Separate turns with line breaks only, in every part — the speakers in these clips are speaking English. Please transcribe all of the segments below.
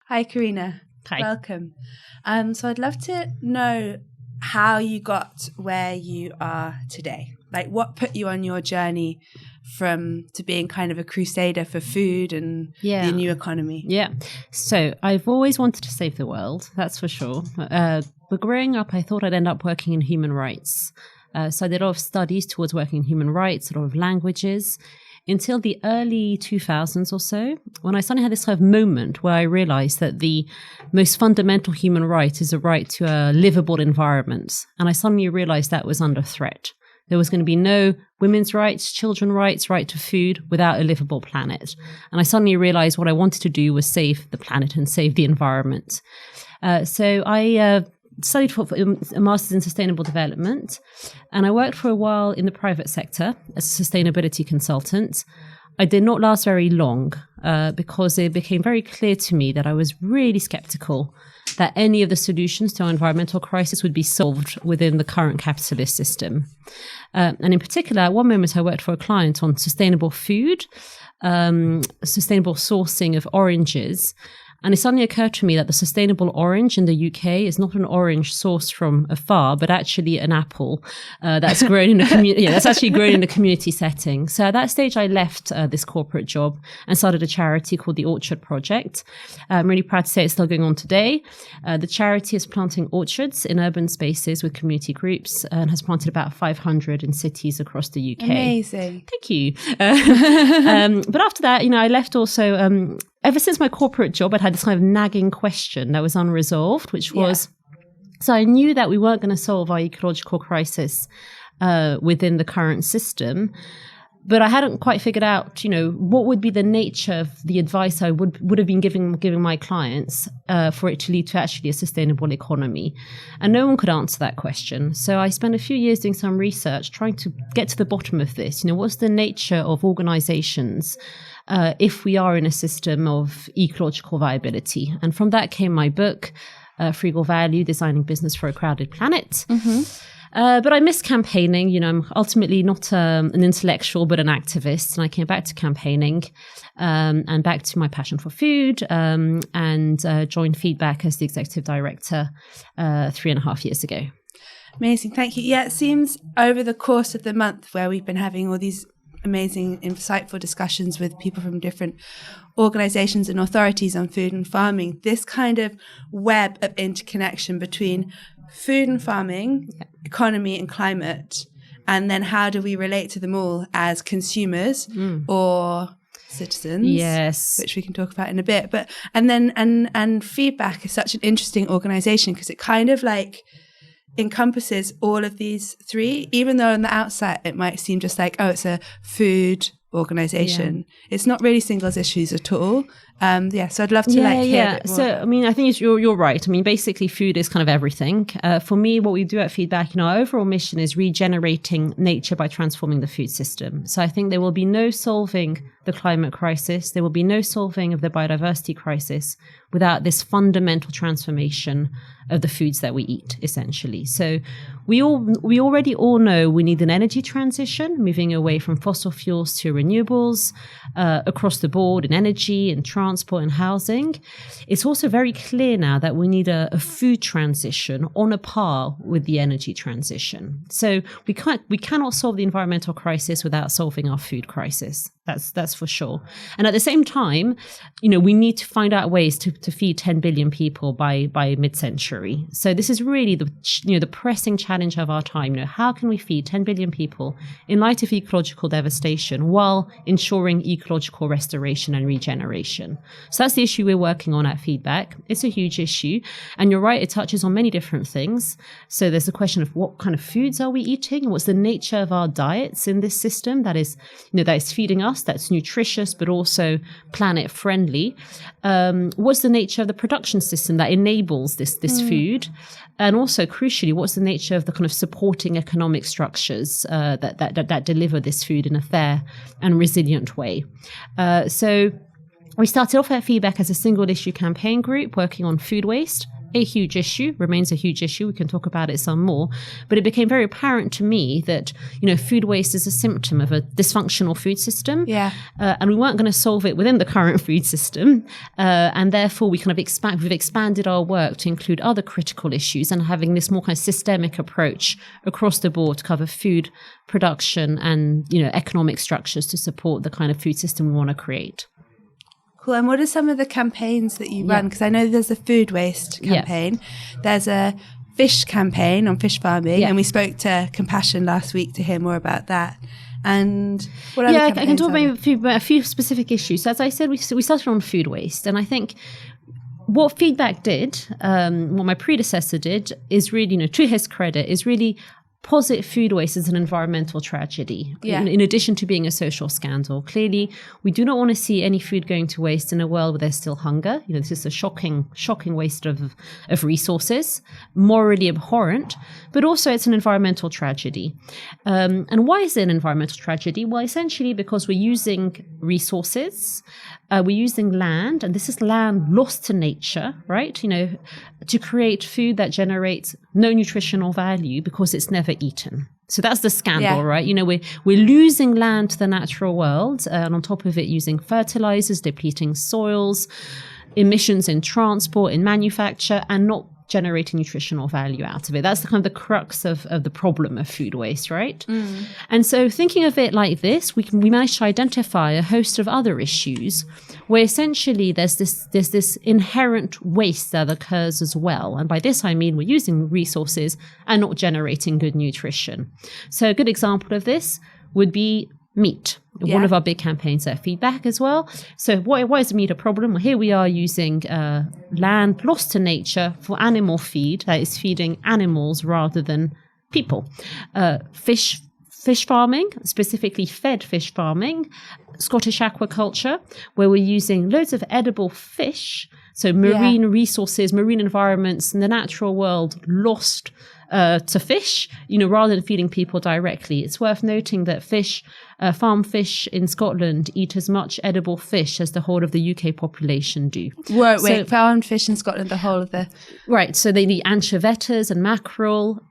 Hi, Carina.
Hi.
Welcome. So I'd love to know how you got where you are today. Like, what put you on your journey to being kind of a crusader for food and the new economy?
Yeah. So I've always wanted to save the world, that's for sure. But growing up, I thought I'd end up working in human rights. So I did a lot of studies towards working in human rights, a lot of languages, until the early 2000s or so, when I suddenly had this kind of moment where I realized that the most fundamental human right is a right to a livable environment. And I suddenly realized that was under threat. There was going to be no women's rights, children's rights, right to food without a livable planet. And I suddenly realized what I wanted to do was save the planet and save the environment. So I studied for a master's in sustainable development, and I worked for a while in the private sector as a sustainability consultant. I did not last very long because it became very clear to me that I was really skeptical that any of the solutions to our environmental crisis would be solved within the current capitalist system. And in particular, at one moment I worked for a client on sustainable food, sustainable sourcing of oranges. And it suddenly occurred to me that the sustainable orange in the UK is not an orange sourced from afar, but actually an apple that's grown in a community. Yeah, that's actually grown in a community setting. So at that stage, I left this corporate job and started a charity called the Orchard Project. I'm really proud to say it's still going on today. The charity is planting orchards in urban spaces with community groups and has planted about 500 in cities across the UK.
Amazing.
Thank you. But after that, I left also. Ever since my corporate job, I'd had this kind of nagging question that was unresolved, which was, so I knew that we weren't going to solve our ecological crisis within the current system, but I hadn't quite figured out, what would be the nature of the advice I would have been giving my clients for it to lead to actually a sustainable economy. And no one could answer that question. So I spent a few years doing some research, trying to get to the bottom of this. What's the nature of organizations if we are in a system of ecological viability? And from that came my book, Frugal Value, Designing Business for a Crowded Planet. Mm-hmm. But I miss campaigning. I'm ultimately not an intellectual, but an activist. And I came back to campaigning and back to my passion for food and joined Feedback as the executive director 3.5 years ago.
Amazing. Thank you. Yeah, it seems over the course of the month where we've been having all these amazing, insightful discussions with people from different organizations and authorities on food and farming, this kind of web of interconnection between food and farming, economy and climate, and then how do we relate to them all as consumers or citizens? Yes, which we can talk about in a bit. But and Feedback is such an interesting organization because it kind of like encompasses all of these three, even though on the outset it might seem just like, oh, it's a food organization. It's not really singles issues at all. So I'd love to hear a bit more.
So I think you're right. Basically food is kind of everything. For me, what we do at Feedback, our overall mission is regenerating nature by transforming the food system. So I think there will be no solving the climate crisis. There will be no solving of the biodiversity crisis without this fundamental transformation of the foods that we eat, essentially. So we already all know we need an energy transition, moving away from fossil fuels to renewables across the board in energy and transport and housing. It's also very clear now that we need a food transition on a par with the energy transition. So we cannot solve the environmental crisis without solving our food crisis. That's for sure. And at the same time, we need to find out ways to feed 10 billion people by mid-century. So this is really the pressing challenge of our time. How can we feed 10 billion people in light of ecological devastation while ensuring ecological restoration and regeneration? So that's the issue we're working on at Feedback. It's a huge issue. And you're right, it touches on many different things. So there's a question of what kind of foods are we eating? What's the nature of our diets in this system that is feeding us, that's nutritious, but also planet friendly? What's the nature of the production system that enables this food? And also, crucially, what's the nature of the kind of supporting economic structures that deliver this food in a fair and resilient way? So we started off at Feedback as a single issue campaign group working on food waste, a huge issue, remains a huge issue. We can talk about it some more. But it became very apparent to me that, food waste is a symptom of a dysfunctional food system.
Yeah.
And we weren't going to solve it within the current food system. And therefore, we've expanded our work to include other critical issues and having this more kind of systemic approach across the board to cover food production and, economic structures to support the kind of food system we want to create.
Cool. And what are some of the campaigns that you run? Because I know there's a food waste campaign.
Yes.
There's a fish campaign on fish farming.
Yeah.
And we spoke to Compassion last week to hear more about that. And what other campaigns?
I can talk about a few specific issues. So as I said, we started on food waste. And I think what feedback did, what my predecessor did, is really, to his credit, is really posit food waste as an environmental tragedy, in addition to being a social scandal. Clearly, we do not want to see any food going to waste in a world where there's still hunger. This is a shocking waste of resources, morally abhorrent, but also it's an environmental tragedy. And why is it an environmental tragedy? Well, essentially because we're using resources, we're using land, and this is land lost to nature, right? To create food that generates no nutritional value because it's never eaten. So that's the scandal, right? We're losing land to the natural world, and on top of it, using fertilizers, depleting soils, emissions in transport, in manufacture, and not generating nutritional value out of it. That's the kind of the crux of the problem of food waste, right? Mm. And so thinking of it like this, we managed to identify a host of other issues where essentially there's this inherent waste that occurs as well. And by this, I mean we're using resources and not generating good nutrition. So a good example of this would be meat. One of our big campaigns at Feedback as well. So why is meat a problem? Well, here we are using land lost to nature for animal feed, that is feeding animals rather than people. Fish farming, specifically fed fish farming, Scottish aquaculture, where we're using loads of edible fish, so marine resources, marine environments in the natural world lost to fish, rather than feeding people directly. It's worth noting that farm fish in Scotland eat as much edible fish as the whole of the UK population do.
Wait, farmed fish in Scotland, the whole of the...
Right, so they eat anchovetas and mackerel,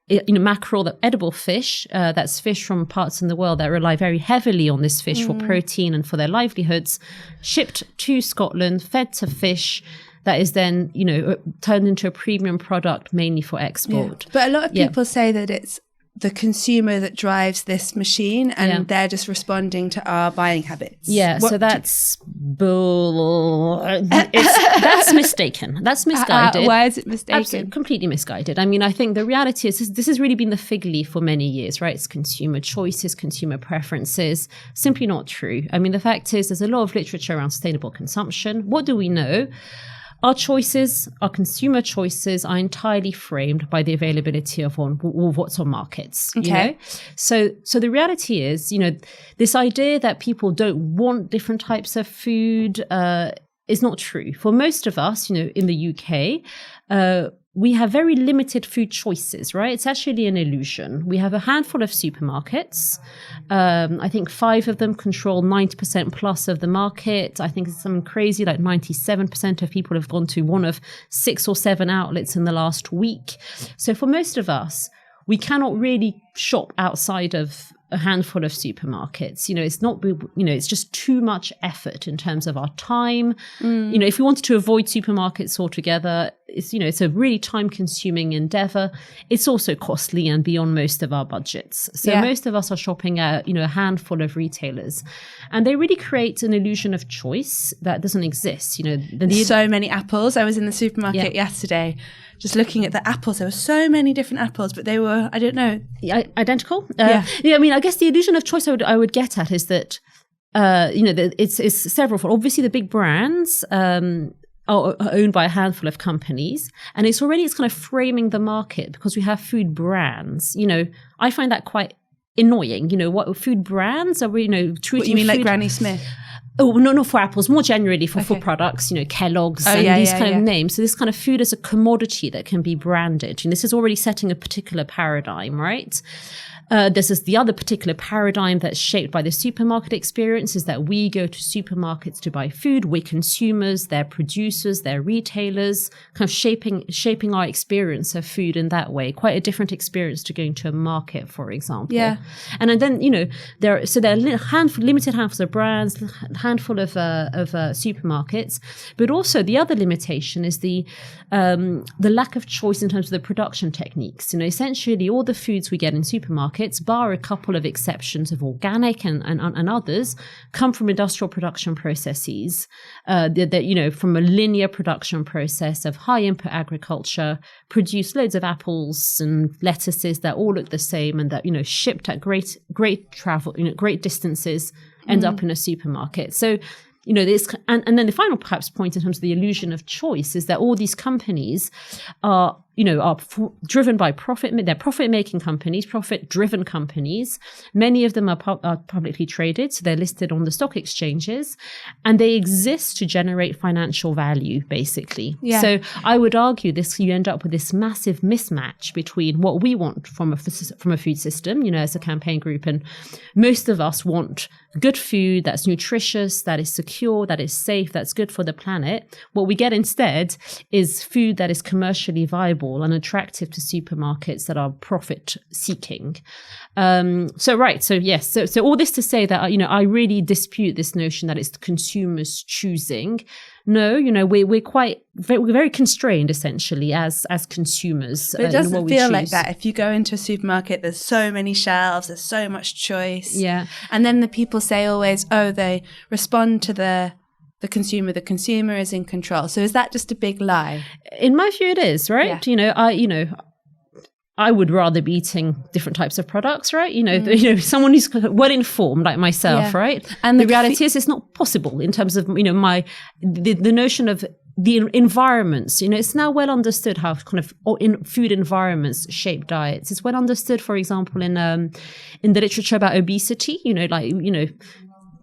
the edible fish, that's fish from parts in the world that rely very heavily on this fish for protein and for their livelihoods, shipped to Scotland, fed to fish, that is then, turned into a premium product mainly for export.
Yeah. But a lot of people say that it's the consumer that drives this machine and they're just responding to our buying habits.
Yeah, so that's that's mistaken. That's misguided.
Why is it mistaken?
Absolutely, completely misguided. I mean, I think the reality is this has really been the fig leaf for many years, right? It's consumer choices, consumer preferences. Simply not true. I mean, the fact is there's a lot of literature around sustainable consumption. What do we know? Our choices, our consumer choices are entirely framed by the availability of what's on markets.
Okay.
So the reality is, this idea that people don't want different types of food is not true. For most of us, in the UK, we have very limited food choices, right? It's actually an illusion. We have a handful of supermarkets. I think 5 of them control 90% plus of the market. I think it's something crazy, like 97% of people have gone to one of 6 or 7 outlets in the last week. So for most of us, we cannot really shop outside of a handful of supermarkets. It's just too much effort in terms of our time. If we wanted to avoid supermarkets altogether, it's a really time-consuming endeavor. It's also costly and beyond most of our budgets. So most of us are shopping at, a handful of retailers, and they really create an illusion of choice that doesn't exist.
So many apples. I was in the supermarket yesterday, just looking at the apples. There were so many different apples, but they were, I don't know.
Identical? I mean, I guess the illusion of choice I would get at is that, it's several. Obviously, the big brands are owned by a handful of companies, and it's kind of framing the market because we have food brands. I find that quite annoying. What food brands are we, treating?
What you mean, like Granny Smith?
Oh, no, not for apples, more generally for food products, Kellogg's and these kind of names. So this kind of food is a commodity that can be branded. And this is already setting a particular paradigm, right? This is the other particular paradigm that's shaped by the supermarket experience, is that we go to supermarkets to buy food. We're consumers, they're producers, they're retailers, kind of shaping our experience of food in that way. Quite a different experience to going to a market, for example.
Yeah.
And then, there are limited handfuls of brands, handful of supermarkets, but also the other limitation is the lack of choice in terms of the production techniques. Essentially all the foods we get in supermarkets, bar a couple of exceptions of organic and others, come from industrial production processes, from a linear production process of high input agriculture, produce loads of apples and lettuces that all look the same and that, shipped at great travel, great distances, end up in a supermarket. So, this, and then the final perhaps point in terms of the illusion of choice is that all these companies are driven by profit. They're profit-making companies, profit-driven companies. Many of them are publicly traded, so they're listed on the stock exchanges, and they exist to generate financial value, basically.
Yeah.
So I would argue you end up with this massive mismatch between what we want from a food system, as a campaign group, and most of us want good food that's nutritious, that is secure, that is safe, that's good for the planet. What we get instead is food that is commercially viable and attractive to supermarkets that are profit seeking. So all this to say that, I really dispute this notion that it's the consumers choosing. No, we're very constrained essentially as consumers.
But it doesn't feel like that. If you go into a supermarket, there's so many shelves, there's so much choice.
Yeah.
And then the people say always, they respond to the consumer. The consumer is in control. So is that just a big lie?
In my view, it is, right?
Yeah.
I would rather be eating different types of products, right? Someone who's well informed like myself,
Yeah.
right?
And
the reality is it's not possible in terms of, the notion of the environments. It's now well understood how kind of in food environments shape diets. It's well understood, for example, in the literature about obesity,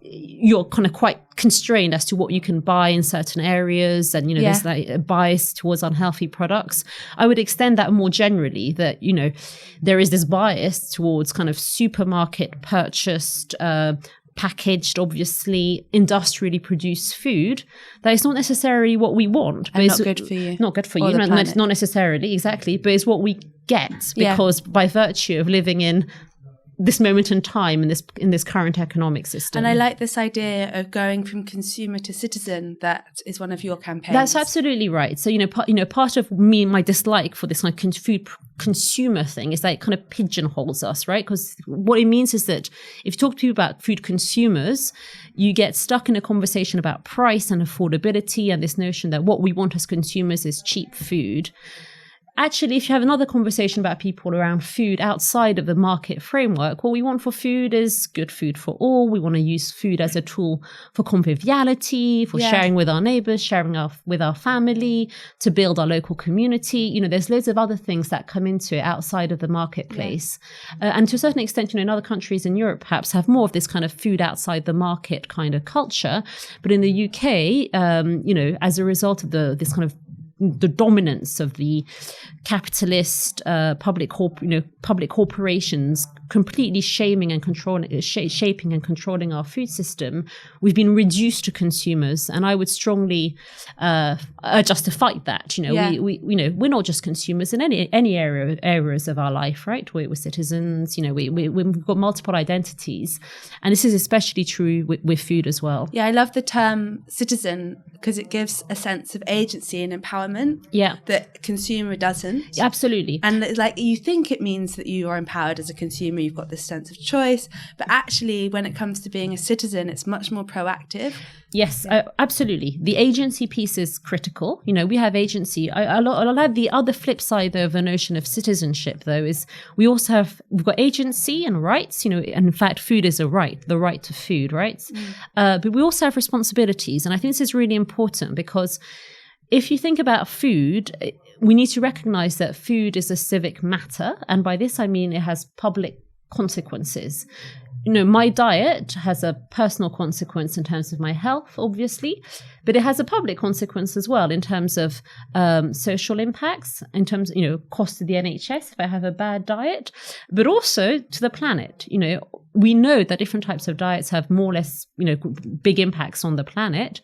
you're kind of quite constrained as to what you can buy in certain areas, and there's like a bias towards unhealthy products. I would extend that more generally, that there is this bias towards kind of supermarket purchased, packaged, obviously industrially produced food that is not necessarily what we want, but
and
it's
not good for you.
Not good for you, not necessarily, exactly, but it's what we get because by virtue of living in this moment in time in this current economic system.
And I like this idea of going from consumer to citizen. That is one of your campaigns.
That's absolutely right. So part of my dislike for this kind of food consumer thing is that it kind of pigeonholes us, right? Because what it means is that if you talk to people about food consumers, you get stuck in a conversation about price and affordability and this notion that what we want as consumers is cheap food. Actually, if you have another conversation about people around food outside of the market framework, what we want for food is good food for all. We want to use food as a tool for conviviality, for sharing with our neighbors, sharing with our family, to build our local community. There's loads of other things that come into it outside of the marketplace. And to a certain extent, in other countries in Europe perhaps have more of this kind of food outside the market kind of culture. But in the UK, as a result of this kind of the dominance of the capitalist public corporations completely shaping and controlling our food system, we've been reduced to consumers. And I would strongly just to fight that. We're not just consumers in any areas of our life, right? We're citizens. We've got multiple identities, and this is especially true with food as well.
Yeah, I love the term citizen because it gives a sense of agency and empowerment. That consumer doesn't.
Absolutely.
And it's like you think it means that you are empowered as a consumer, you've got this sense of choice, but actually when it comes to being a citizen, it's much more proactive.
Yes, absolutely. The agency piece is critical. We have agency. I like the other flip side of the notion of citizenship, though, is we've got agency and rights, and in fact, food is a right, the right to food, right? But we also have responsibilities. And I think this is really important because if you think about food, we need to recognize that food is a civic matter. And by this, I mean it has public consequences. my diet has a personal consequence in terms of my health, obviously, but it has a public consequence as well in terms of social impacts, in terms of, cost to the NHS if I have a bad diet, but also to the planet. We know that different types of diets have more or less, big impacts on the planet.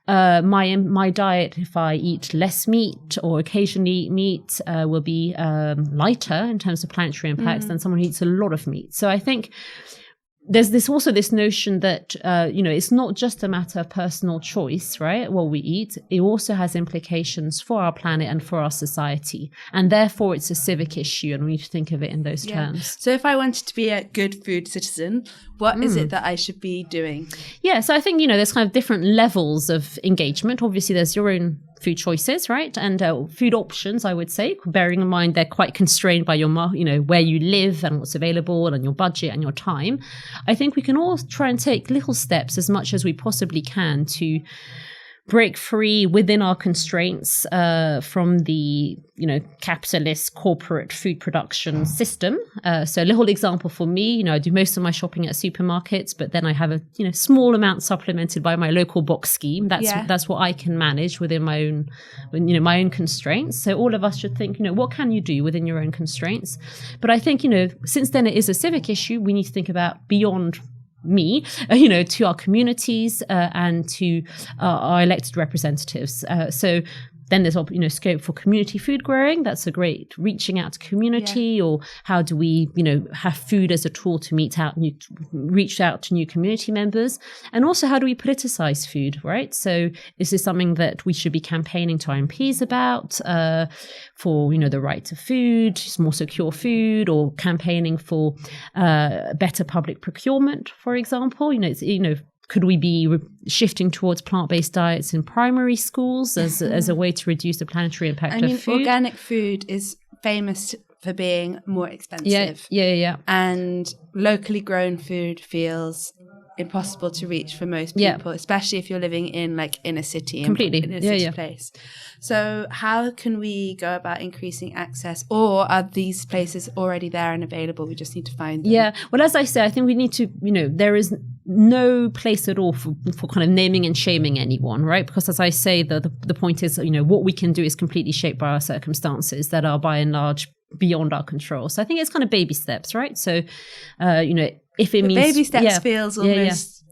My diet, if I eat less meat or occasionally eat meat, will be lighter in terms of planetary impacts than someone who eats a lot of meat. So I think there's this notion that, it's not just a matter of personal choice, right? What we eat, it also has implications for our planet and for our society. And therefore it's a civic issue, and we need to think of it in those terms.
So if I wanted to be a good food citizen, what is it that I should be doing? Yeah,
so I think, there's kind of different levels of engagement. Obviously, there's your own food choices, right? And food options, I would say, bearing in mind they're quite constrained by your, where you live and what's available and your budget and your time. I think we can all try and take little steps as much as we possibly can to break free within our constraints from the capitalist corporate food production system. So a little example for me, I do most of my shopping at supermarkets, but then I have a small amount supplemented by my local box scheme. That's what I can manage within my own constraints. So all of us should think, what can you do within your own constraints? But I think since then it is a civic issue, we need to think about beyond me, to our communities and to our elected representatives. So then there's scope for community food growing. That's a great reaching out to community, or how do we have food as a tool to reach out to new community members, and also how do we politicize food, right? So is this something that we should be campaigning to our MPs about for the right to food, more secure food, or campaigning for better public procurement, for example? Could we be shifting towards plant-based diets in primary schools as a way to reduce the planetary impact of food?
Organic food is famous for being more expensive.
Yeah.
And locally grown food feels impossible to reach for most people, especially if you're living in inner city,
completely
in a city place. So how can we go about increasing access, or are these places already there and available? We just need to find them.
Yeah. Well, as I say, I think we need to, there is no place at all for kind of naming and shaming anyone, right? Because as I say, the point is, what we can do is completely shaped by our circumstances that are by and large beyond our control. So I think it's kind of baby steps, right? So, if it means
baby steps feels almost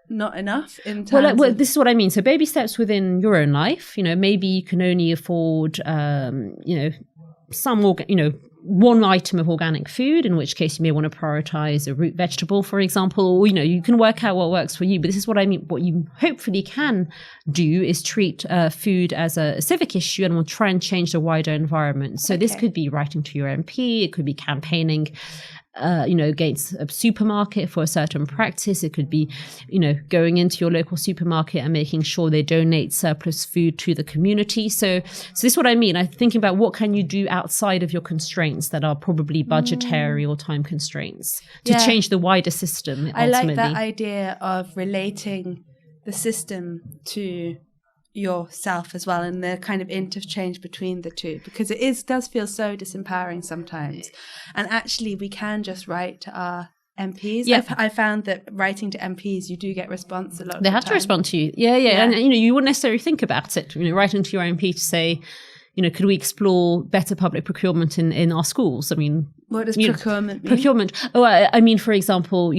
not enough in terms
well, this is what I mean. So baby steps within your own life. Maybe you can only afford some one item of organic food, in which case you may want to prioritize a root vegetable, for example, or you can work out what works for you. But this is what I mean. What you hopefully can do is treat food as a civic issue, and will try and change the wider environment. So this could be writing to your MP, it could be campaigning against a supermarket for a certain practice. It could be, going into your local supermarket and making sure they donate surplus food to the community. So this is what I mean. I'm thinking about what can you do outside of your constraints that are probably budgetary or time constraints to change the wider system. Ultimately.
I like that idea of relating the system to yourself as well, and the kind of interchange between the two, because it does feel so disempowering sometimes. And actually we can just write to our MPs. I found that writing to MPs, you do get response a lot of
they have to respond to you. And you wouldn't necessarily think about it, writing to your MP to say, could we explore better public procurement in our schools? I mean,
what does procurement mean?
Procurement. Oh, I mean, for example,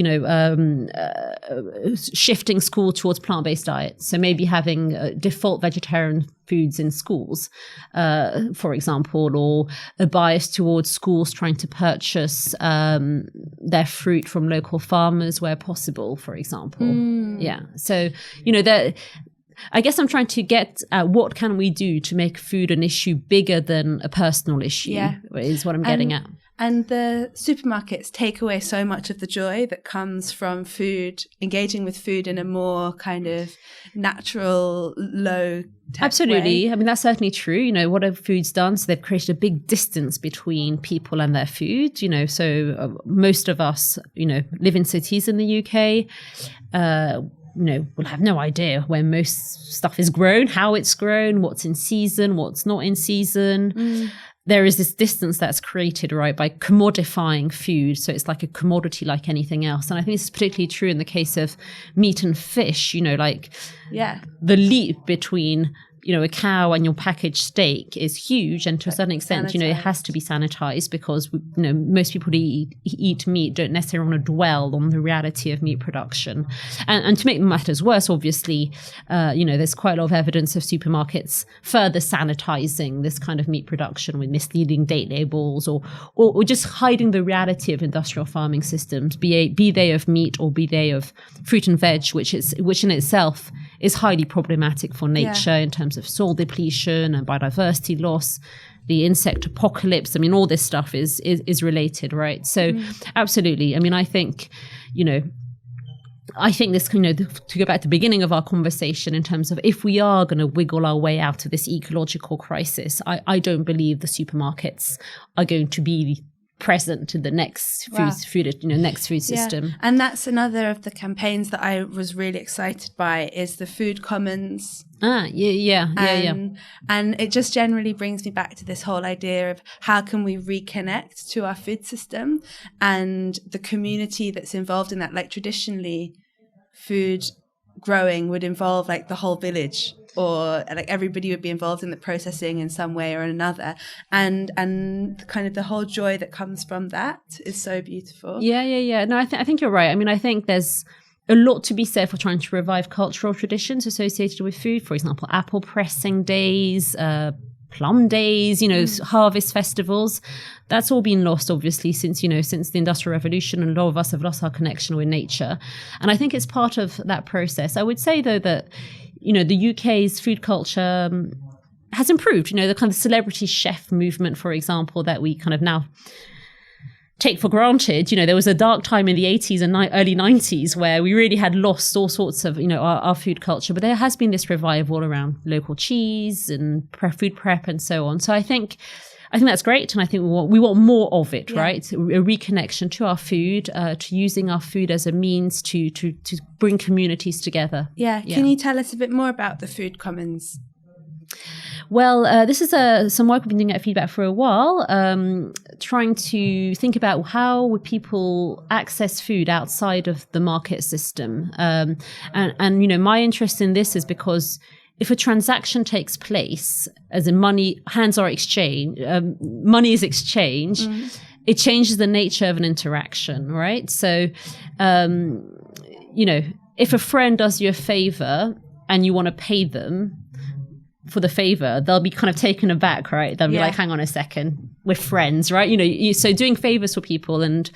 shifting school towards plant-based diets. So maybe having default vegetarian foods in schools, for example, or a bias towards schools trying to purchase their fruit from local farmers where possible, for example. Yeah. So, I guess I'm trying to get at what can we do to make food an issue bigger than a personal issue, is what I'm getting at.
And the supermarkets take away so much of the joy that comes from food, engaging with food in a more kind of natural, low-tech
Absolutely.
way.
I mean, that's certainly true. What have foods done? So they've created a big distance between people and their food. So most of us, live in cities in the UK. We'll have no idea where most stuff is grown, how it's grown, what's in season, what's not in season. there is this distance that's created, right, by commodifying food. So it's like a commodity like anything else. And I think this is particularly true in the case of meat and fish, the leap between a cow and your packaged steak is huge. And to a certain extent, it has to be sanitized because, most people who eat meat don't necessarily want to dwell on the reality of meat production. And to make matters worse, obviously, there's quite a lot of evidence of supermarkets further sanitizing this kind of meat production with misleading date labels or just hiding the reality of industrial farming systems, be they of meat or be they of fruit and veg, which in itself is highly problematic for nature in terms of soil depletion and biodiversity loss, the insect apocalypse. I mean, all this stuff is related, right? So absolutely. I mean, I think this, to go back to the beginning of our conversation in terms of if we are going to wiggle our way out of this ecological crisis, I don't believe the supermarkets are going to be present in the next food system.
And that's another of the campaigns that I was really excited by is the food commons.
And
it just generally brings me back to this whole idea of how can we reconnect to our food system and the community that's involved in that. Like traditionally, food growing would involve like the whole village, or like everybody would be involved in the processing in some way or another, and kind of the whole joy that comes from that is so beautiful.
No, I think you're right. I mean, I think there's a lot to be said for trying to revive cultural traditions associated with food. For example, apple pressing days, plum days, harvest festivals. That's all been lost, obviously, since the Industrial Revolution, and a lot of us have lost our connection with nature. And I think it's part of that process. I would say, though, that the UK's food culture has improved. The kind of celebrity chef movement, for example, that we kind of now take for granted. There was a dark time in the 80s and early 90s where we really had lost all sorts of, our food culture. But there has been this revival around local cheese and food prep and so on. So I think that's great. And I think we want more of it, right? A reconnection to our food, to using our food as a means to bring communities together.
Yeah. Can you tell us a bit more about the food commons?
Well, this is some work we've been doing at Feedback for a while, trying to think about how would people access food outside of the market system. And my interest in this is because if a transaction takes place, as in money is exchanged, it changes the nature of an interaction, right? So, if a friend does you a favor and you want to pay them for the favor, they'll be kind of taken aback, right? They'll be like, hang on a second, we're friends, right? So doing favors for people and,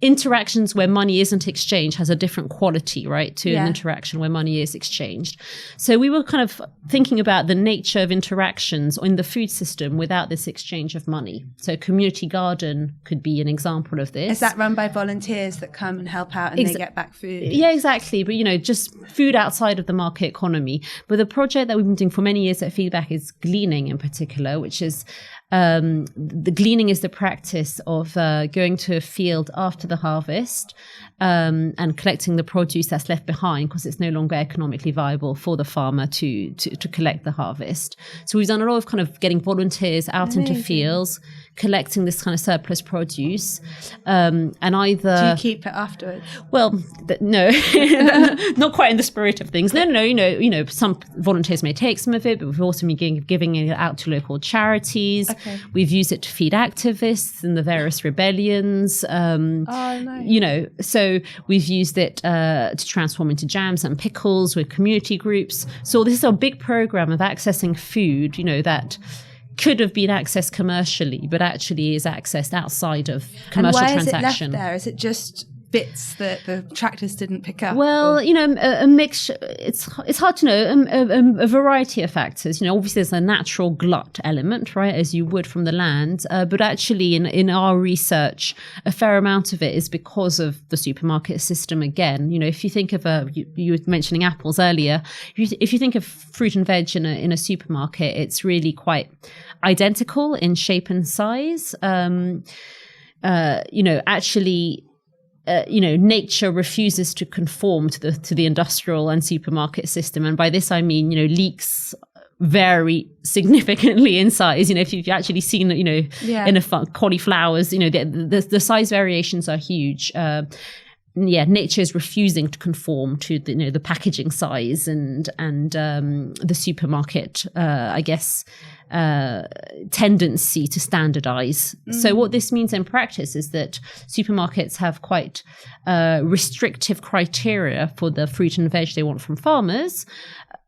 interactions where money isn't exchanged has a different quality, right, to an interaction where money is exchanged. So we were kind of thinking about the nature of interactions in the food system without this exchange of money. So community garden could be an example of this.
Is that run by volunteers that come and help out and they get back food?
Yeah, exactly. But, just food outside of the market economy. But the project that we've been doing for many years at Feedback is gleaning in particular, which is the gleaning is the practice of going to a field after the harvest and collecting the produce that's left behind because it's no longer economically viable for the farmer to collect the harvest. So we've done a lot of kind of getting volunteers out into fields, collecting this kind of surplus produce, and either...
Do you keep it afterwards?
Well, no, not quite in the spirit of things. No, some volunteers may take some of it, but we've also been giving it out to local charities. Okay. We've used it to feed activists in the various rebellions.
Nice.
So we've used it to transform into jams and pickles with community groups. So this is a big program of accessing food, that could have been accessed commercially, but actually is accessed outside of commercial transaction.
And why is it left there? Is it just bits that the tractors didn't pick up?
Well, a mixture. It's hard to know. A variety of factors. Obviously there's a natural glut element, right, as you would from the land. But actually, in our research, a fair amount of it is because of the supermarket system. Again, if you think of you were mentioning apples earlier. If you think of fruit and veg in a supermarket, it's really quite identical in shape and size. Nature refuses to conform to the industrial and supermarket system. And by this, I mean, leeks vary significantly in size. If you've actually seen, in cauliflowers, the size variations are huge. Nature is refusing to conform to the packaging size and the supermarket, tendency to standardize. So what this means in practice is that supermarkets have quite restrictive criteria for the fruit and veg they want from farmers.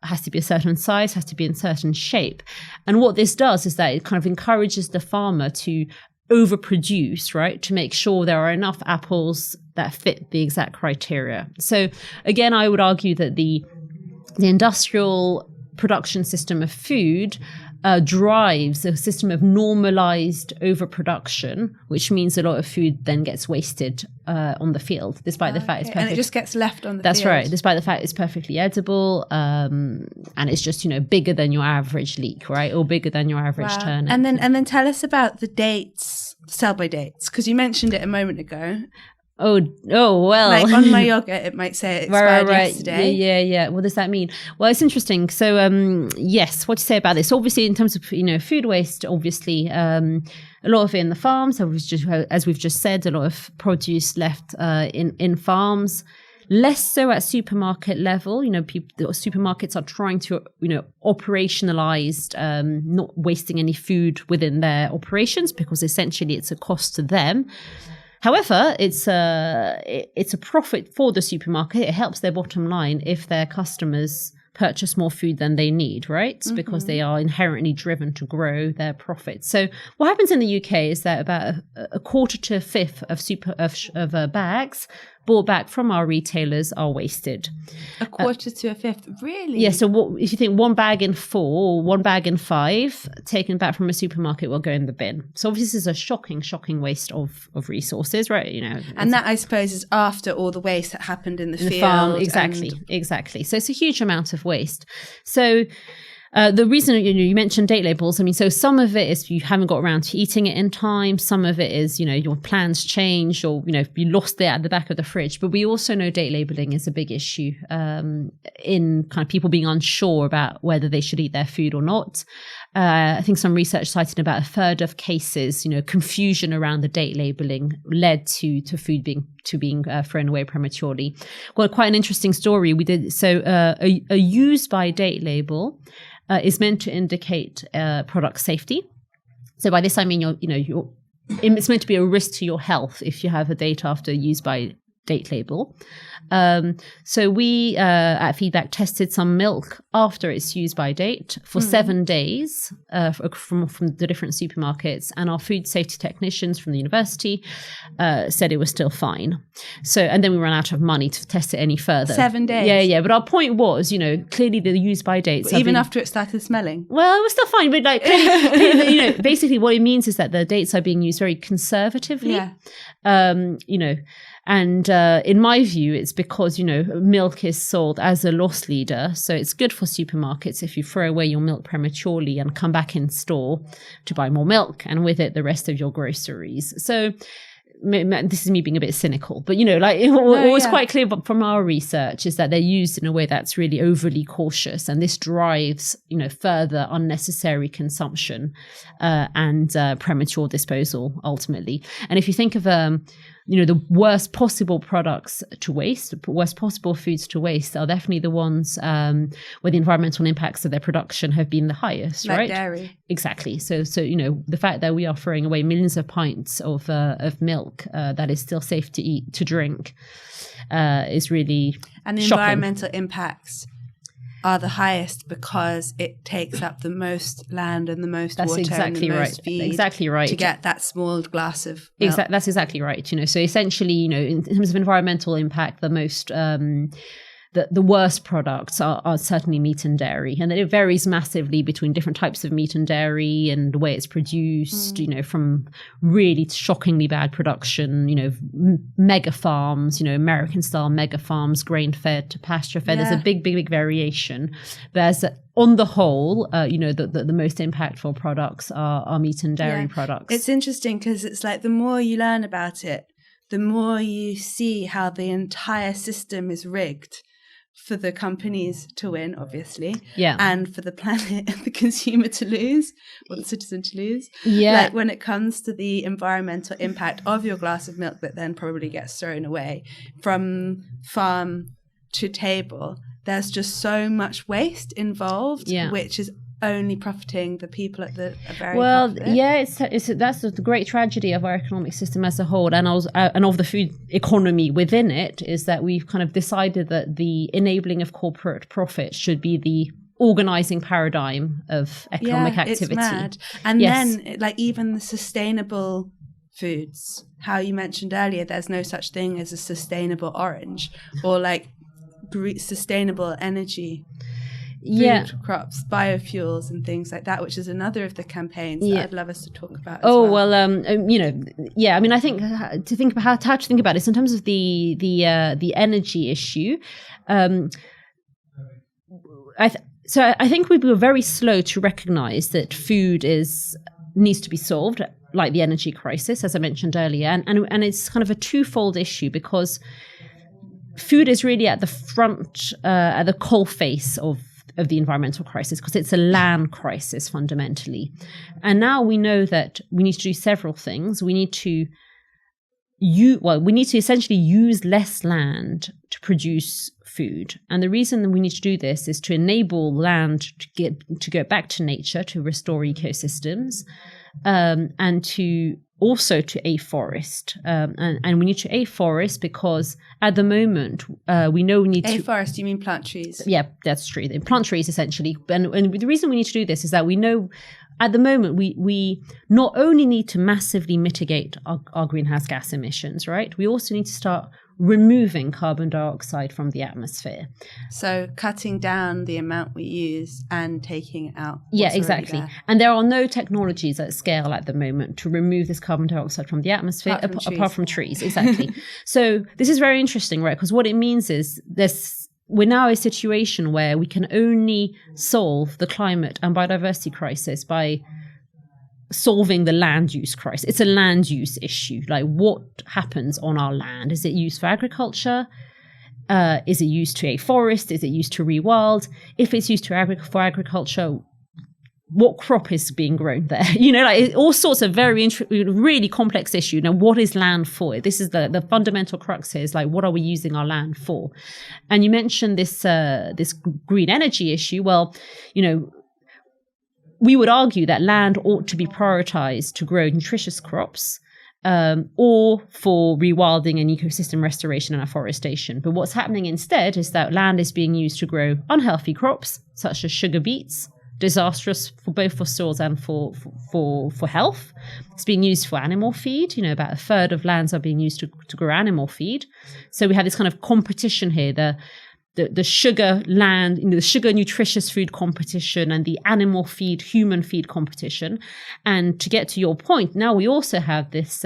Has to be a certain size, has to be in certain shape. And what this does is that it kind of encourages the farmer to overproduce, right, to make sure there are enough apples that fit the exact criteria. So again, I would argue that the industrial production system of food drives a system of normalized overproduction, which means a lot of food then gets wasted on the field, despite the fact it's perfect.
And it just gets left on the
That's
field.
right, despite the fact it's perfectly edible, and it's just bigger than your average leek, right, or bigger than your average turnip.
And then tell us about the dates, sell-by dates, because you mentioned it a moment ago.
Oh well.
Like on my yogurt, it might say it expired yesterday.
Yeah. What does that mean? Well, it's interesting. So, yes, what to say about this? Obviously, in terms of food waste, obviously, a lot of it in the farms. As we've just said, a lot of produce left in farms. Less so at supermarket level. Supermarkets are trying to operationalize not wasting any food within their operations, because essentially it's a cost to them. However, it's a profit for the supermarket. It helps their bottom line if their customers purchase more food than they need, right? Mm-hmm. Because they are inherently driven to grow their profits. So what happens in the UK is that about a quarter to a fifth of bags bought back from our retailers are wasted.
A quarter to a fifth, really?
Yeah, so if you think 1 bag in 4 or 1 bag in 5 taken back from a supermarket will go in the bin. So obviously this is a shocking waste of resources, right?
And that, I suppose, is after all the waste that happened in the field.
Farm, exactly. So it's a huge amount of waste. So the reason, you mentioned date labels. I mean, so some of it is you haven't got around to eating it in time. Some of it is, your plans changed, or, you lost it at the back of the fridge. But we also know date labeling is a big issue in kind of people being unsure about whether they should eat their food or not. I think some research cited about a third of cases, confusion around the date labeling led to food being thrown away prematurely. Well, quite an interesting story we did. So a use by date label is meant to indicate product safety. So by this I mean it's meant to be a risk to your health if you have a date after use by date label. So we at Feedback tested some milk after its use by date for 7 days from the different supermarkets, and our food safety technicians from the university said it was still fine. So, and then we ran out of money to test it any further.
7 days?
Yeah. But our point was, clearly the use by dates.
Even after it started smelling?
Well, it was still fine, but clearly, basically what it means is that the dates are being used very conservatively. Yeah. And in my view, it's because, milk is sold as a loss leader. So it's good for supermarkets if you throw away your milk prematurely and come back in store to buy more milk, and with it, the rest of your groceries. So this is me being a bit cynical, but what was quite clear from our research is that they're used in a way that's really overly cautious, and this drives further unnecessary consumption and premature disposal ultimately. And if you think of the worst possible products to waste, the worst possible foods to waste are definitely the ones where the environmental impacts of their production have been the highest,
like
right?
Dairy.
Exactly. So the fact that we are throwing away millions of pints of milk that is still safe to eat, to drink, is really
and the
shocking.
Environmental impacts are the highest because it takes up the most land and the most water
exactly
and the
right.
most feed.
Exactly right.
To get that small glass of milk.
That's exactly right. So essentially, in terms of environmental impact, the most the worst products are certainly meat and dairy, and it varies massively between different types of meat and dairy and the way it's produced. From really shockingly bad production, mega farms, American style mega farms, grain fed to pasture fed. There's a big variation, but as on the whole, the most impactful products are meat and dairy products.
It's interesting because it's like the more you learn about it, the more you see how the entire system is rigged for the companies to win, obviously,
yeah,
and for the planet and the consumer to lose, or the citizen to lose.
yeah.
Like when it comes to the environmental impact of your glass of milk that then probably gets thrown away from farm to table, there's just so much waste involved, which is only profiting the people at the very top of it.
Yeah, that's the great tragedy of our economic system as a whole, and of the food economy within it, is that we've kind of decided that the enabling of corporate profit should be the organizing paradigm of economic activity.
It's mad. And then, like, even the sustainable foods, how you mentioned earlier, there's no such thing as a sustainable orange, or like sustainable energy. Food crops, biofuels, and things like that, which is another of the campaigns that I'd love us to talk about.
I mean, I think to think about how to think about this in terms of the energy issue. I think we were very slow to recognize that food needs to be solved, like the energy crisis, as I mentioned earlier, and it's kind of a twofold issue, because food is really at the front, at the coalface of the environmental crisis, because it's a land crisis fundamentally. And now we know that we need to do several things. We need to essentially use less land to produce food. And the reason that we need to do this is to enable land to go back to nature, to restore ecosystems, and to afforest. And we need to afforest because at the moment, we know we need to...
Afforest, you mean plant trees?
Yeah, that's true. Plant trees, essentially. And the reason we need to do this is that we know at the moment, we not only need to massively mitigate our greenhouse gas emissions, right? We also need to start removing carbon dioxide from the atmosphere.
So cutting down the amount we use and taking it out.
Yeah, exactly. And there are no technologies at scale at the moment to remove this carbon dioxide from the atmosphere apart from trees. Exactly. So this is very interesting, right? Because what it means is we're now in a situation where we can only solve the climate and biodiversity crisis by solving the land use crisis. It's a land use issue. Like, what happens on our land? Is it used for agriculture? Is it used to afforest? Is it used to rewild? If it's used for agriculture, what crop is being grown there? All sorts of really complex issue. Now, what is land for? This is the fundamental crux here, is like, what are we using our land for? And you mentioned this green energy issue. Well, we would argue that land ought to be prioritized to grow nutritious crops, or for rewilding and ecosystem restoration and afforestation. But what's happening instead is that land is being used to grow unhealthy crops, such as sugar beets, disastrous for both for soils and for health. It's being used for animal feed. About a third of lands are being used to grow animal feed. So we have this kind of competition here, the sugar land, the sugar nutritious food competition and the animal feed, human feed competition. And to get to your point, now we also have this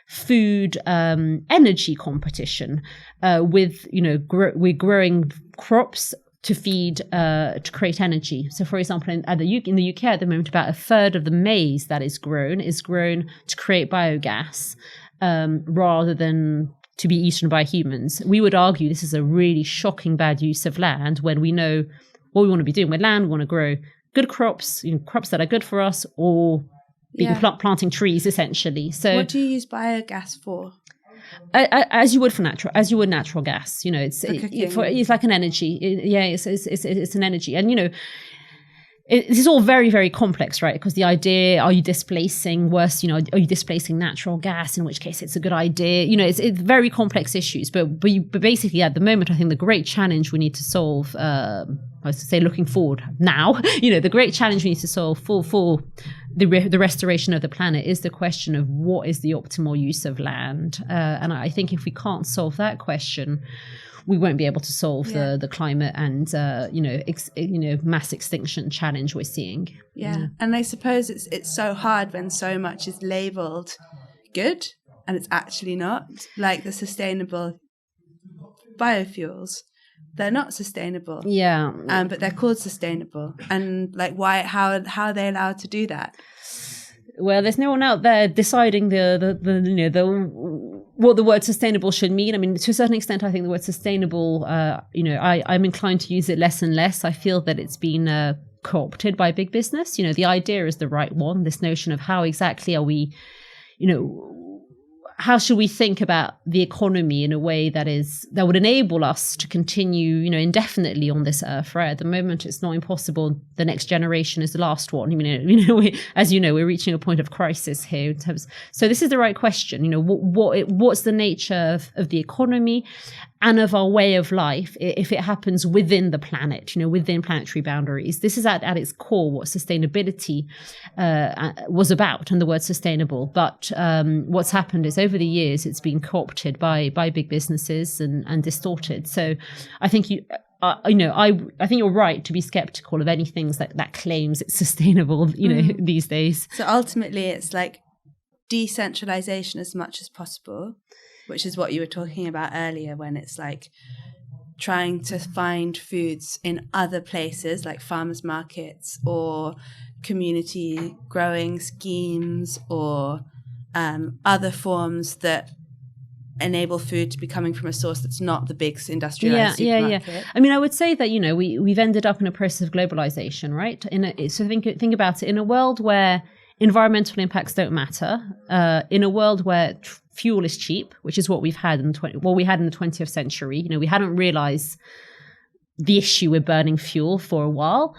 food energy competition with, we're growing crops to feed, to create energy. So, for example, in the UK at the moment, about a third of the maize that is grown to create biogas, rather than to be eaten by humans. We would argue this is a really shocking bad use of land, when we know what we want to be doing with land. We want to grow good crops, crops that are good for us, or planting trees, essentially. So,
what do you use biogas for?
As you would natural gas. It's like an energy. It's an energy, and this is all very, very complex, right? Because the idea, are you displacing are you displacing natural gas? In which case it's a good idea. It's very complex issues. But basically at the moment, I think the great challenge we need to solve, I was to say looking forward now, the great challenge we need to solve for the restoration of the planet is the question of what is the optimal use of land. And I think if we can't solve that question, we won't be able to solve the climate and mass extinction challenge we're seeing.
And I suppose it's so hard when so much is labelled good and it's actually not. Like the sustainable biofuels, they're not sustainable. But they're called sustainable. And like, why? How are they allowed to do that?
Well, there's no one out there deciding what the word sustainable should mean. I mean, to a certain extent, I think the word sustainable, I'm inclined to use it less and less. I feel that it's been co-opted by big business. The idea is the right one, this notion of how exactly are we, how should we think about the economy in a way that would enable us to continue, indefinitely on this earth, right? At the moment, it's not impossible. The next generation is the last one. As you know, we're reaching a point of crisis here in terms. So this is the right question. What's the nature of the economy and of our way of life if it happens within the planet, within planetary boundaries? This is at its core what sustainability was about, and the word sustainable. But what's happened is over the years, it's been co-opted by big businesses and distorted. So I think I think you're right to be skeptical of anything that claims it's sustainable, these days.
So ultimately, it's like decentralization as much as possible, which is what you were talking about earlier, when it's like trying to find foods in other places like farmers markets or community growing schemes or other forms that enable food to be coming from a source that's not the big industrialized supermarket.
Yeah. I mean, I would say that, we've ended up in a process of globalization, right? So think about it. In a world where environmental impacts don't matter, in a world where fuel is cheap, which is what we had in the 20th century. We hadn't realized the issue with burning fuel for a while.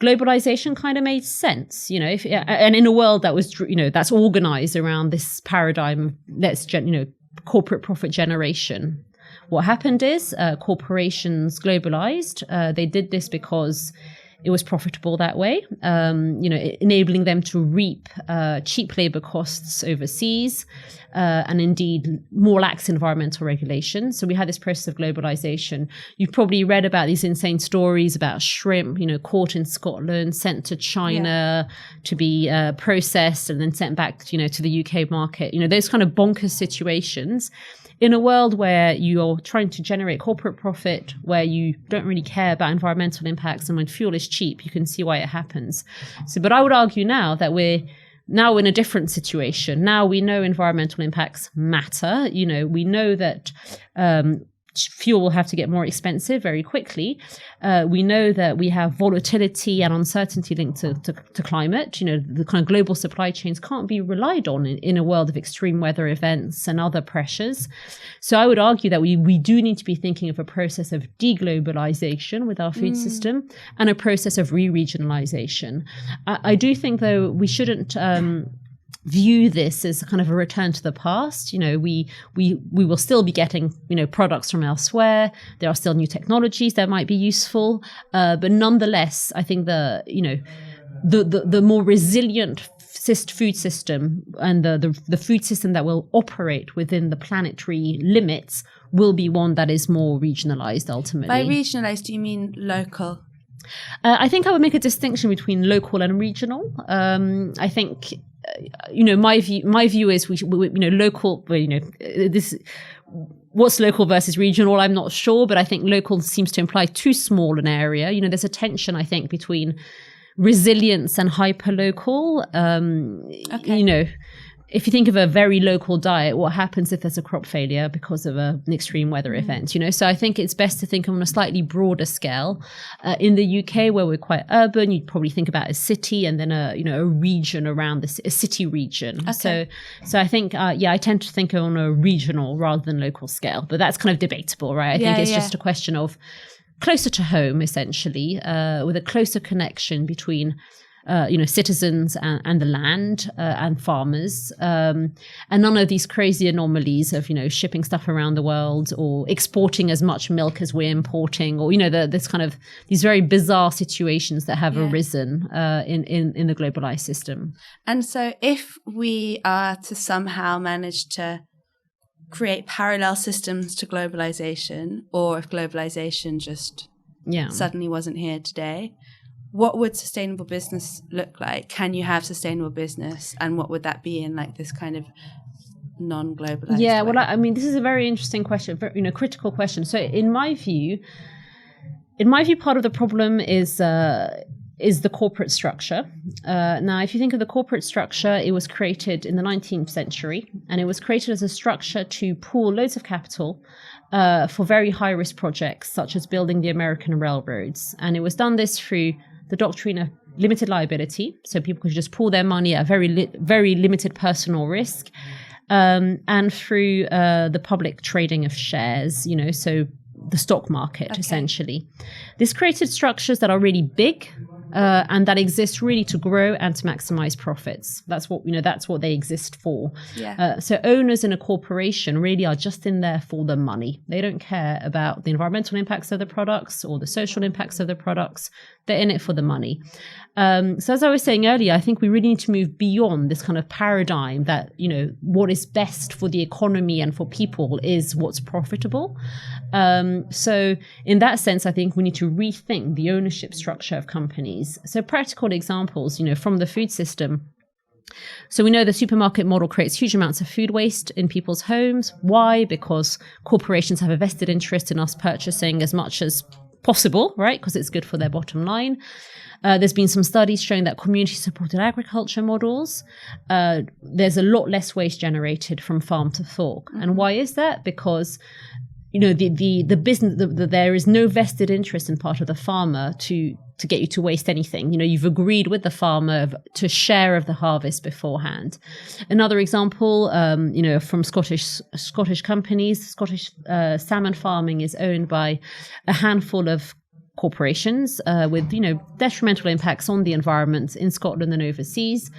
Globalization kind of made sense, and in a world that was, that's organized around this paradigm of corporate profit generation. What happened is corporations globalized. They did this because it was profitable that way, enabling them to reap cheap labor costs overseas and indeed more lax environmental regulations. So we had this process of globalization. You've probably read about these insane stories about shrimp, caught in Scotland, sent to China to be processed and then sent back, to the UK market. Those kind of bonkers situations. In a world where you're trying to generate corporate profit, where you don't really care about environmental impacts, and when fuel is cheap, you can see why it happens. But I would argue now that we're now in a different situation. Now we know environmental impacts matter. We know that fuel will have to get more expensive very quickly. We know that we have volatility and uncertainty linked to climate. The kind of global supply chains can't be relied on in a world of extreme weather events and other pressures. So I would argue that we do need to be thinking of a process of deglobalization with our food system and a process of re-regionalization. I do think, though, we shouldn't view this as kind of a return to the past. We will still be getting, products from elsewhere. There are still new technologies that might be useful. But nonetheless, I think the more resilient food system and the food system that will operate within the planetary limits will be one that is more regionalized ultimately.
By regionalized, do you mean local?
I think I would make a distinction between local and regional. I think my view is local. This what's local versus regional, I'm not sure, but I think local seems to imply too small an area. There's a tension, I think, between resilience and hyper-local. If you think of a very local diet, what happens if there's a crop failure because of an extreme weather event? So I think it's best to think on a slightly broader scale. In the UK, where we're quite urban, you'd probably think about a city and then a region around a city region. Okay. So I think I tend to think on a regional rather than local scale, but that's kind of debatable, right? I think it's just a question of closer to home, essentially, with a closer connection between citizens and the land and farmers, and none of these crazy anomalies of shipping stuff around the world or exporting as much milk as we're importing, or this kind of these very bizarre situations that have arisen in the globalized system. And
so, if we are to somehow manage to create parallel systems to globalization, or if globalization just suddenly wasn't here today, what would sustainable business look like? Can you have sustainable business? And what would that be in like this kind of non-globalized way?
Well, I mean, this is a very interesting question, critical question. So in my view, part of the problem is is the corporate structure. Now, if you think of the corporate structure, it was created in the 19th century, and it was created as a structure to pool loads of capital for very high-risk projects, such as building the American railroads. And it was done this through the doctrine of limited liability, so people could just pool their money at very limited personal risk, and through the public trading of shares, so the stock market, essentially. This created structures that are really big and that exist really to grow and to maximize profits. That's what they exist for.
Yeah.
So owners in a corporation really are just in there for the money. They don't care about the environmental impacts of the products or the social impacts of the products. They're in it for the money. So as I was saying earlier, I think we really need to move beyond this kind of paradigm that, what is best for the economy and for people is what's profitable. So in that sense, I think we need to rethink the ownership structure of companies. So practical examples, from the food system. So we know the supermarket model creates huge amounts of food waste in people's homes. Why? Because corporations have a vested interest in us purchasing as much as possible, right? Because it's good for their bottom line. There's been some studies showing that community-supported agriculture models, there's a lot less waste generated from farm to fork. Mm-hmm. And why is that? Because the business, there is no vested interest in part of the farmer to get you to waste anything. You've agreed with the farmer to share of the harvest beforehand. Another example, from Scottish companies, Scottish salmon farming is owned by a handful of corporations with detrimental impacts on the environment in Scotland and overseas.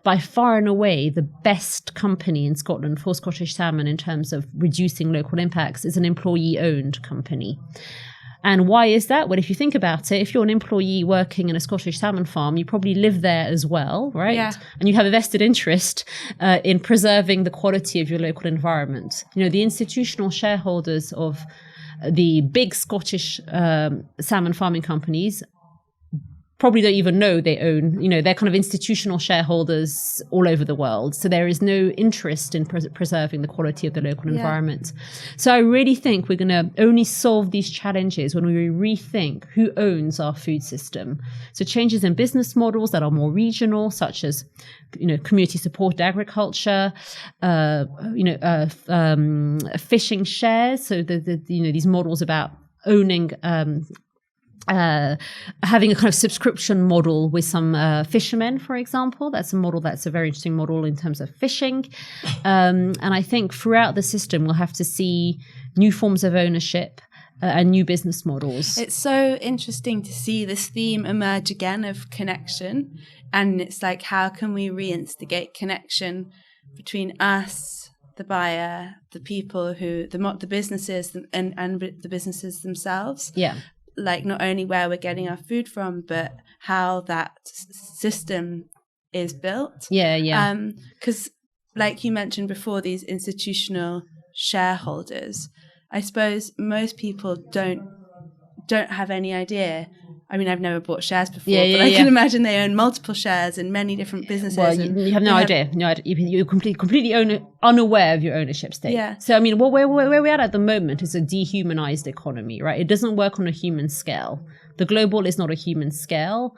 By far and away, the best company in Scotland for Scottish salmon in terms of reducing local impacts is an employee-owned company. And why is that? Well, if you think about it, if you're an employee working in a Scottish salmon farm, you probably live there as well, right? Yeah. And you have a vested interest in preserving the quality of your local environment. The institutional shareholders of the big Scottish salmon farming companies probably don't even know they own, they're kind of institutional shareholders all over the world. So there is no interest in preserving the quality of the local environment. So I really think we're going to only solve these challenges when we rethink who owns our food system. So changes in business models that are more regional, such as, community supported agriculture, fishing shares. So these models about owning, having a kind of subscription model with some fishermen, for example. That's a model that's a very interesting model in terms of fishing. And I think throughout the system, we'll have to see new forms of ownership and new business models.
It's so interesting to see this theme emerge again of connection. And it's like, how can we reinstigate connection between us, the buyer, the people who, the businesses and the businesses themselves?
Yeah.
Like not only where we're getting our food from, but how that system is built.
Yeah.
Because like you mentioned before, these institutional shareholders, I suppose most people don't have any idea. I mean, I've never bought shares before, but I can imagine they own multiple shares in many different businesses.
Well, you have no idea. You're completely unaware of your ownership stake.
Yeah.
So, I mean, where we're at the moment is a dehumanized economy, right? It doesn't work on a human scale. The global is not a human scale.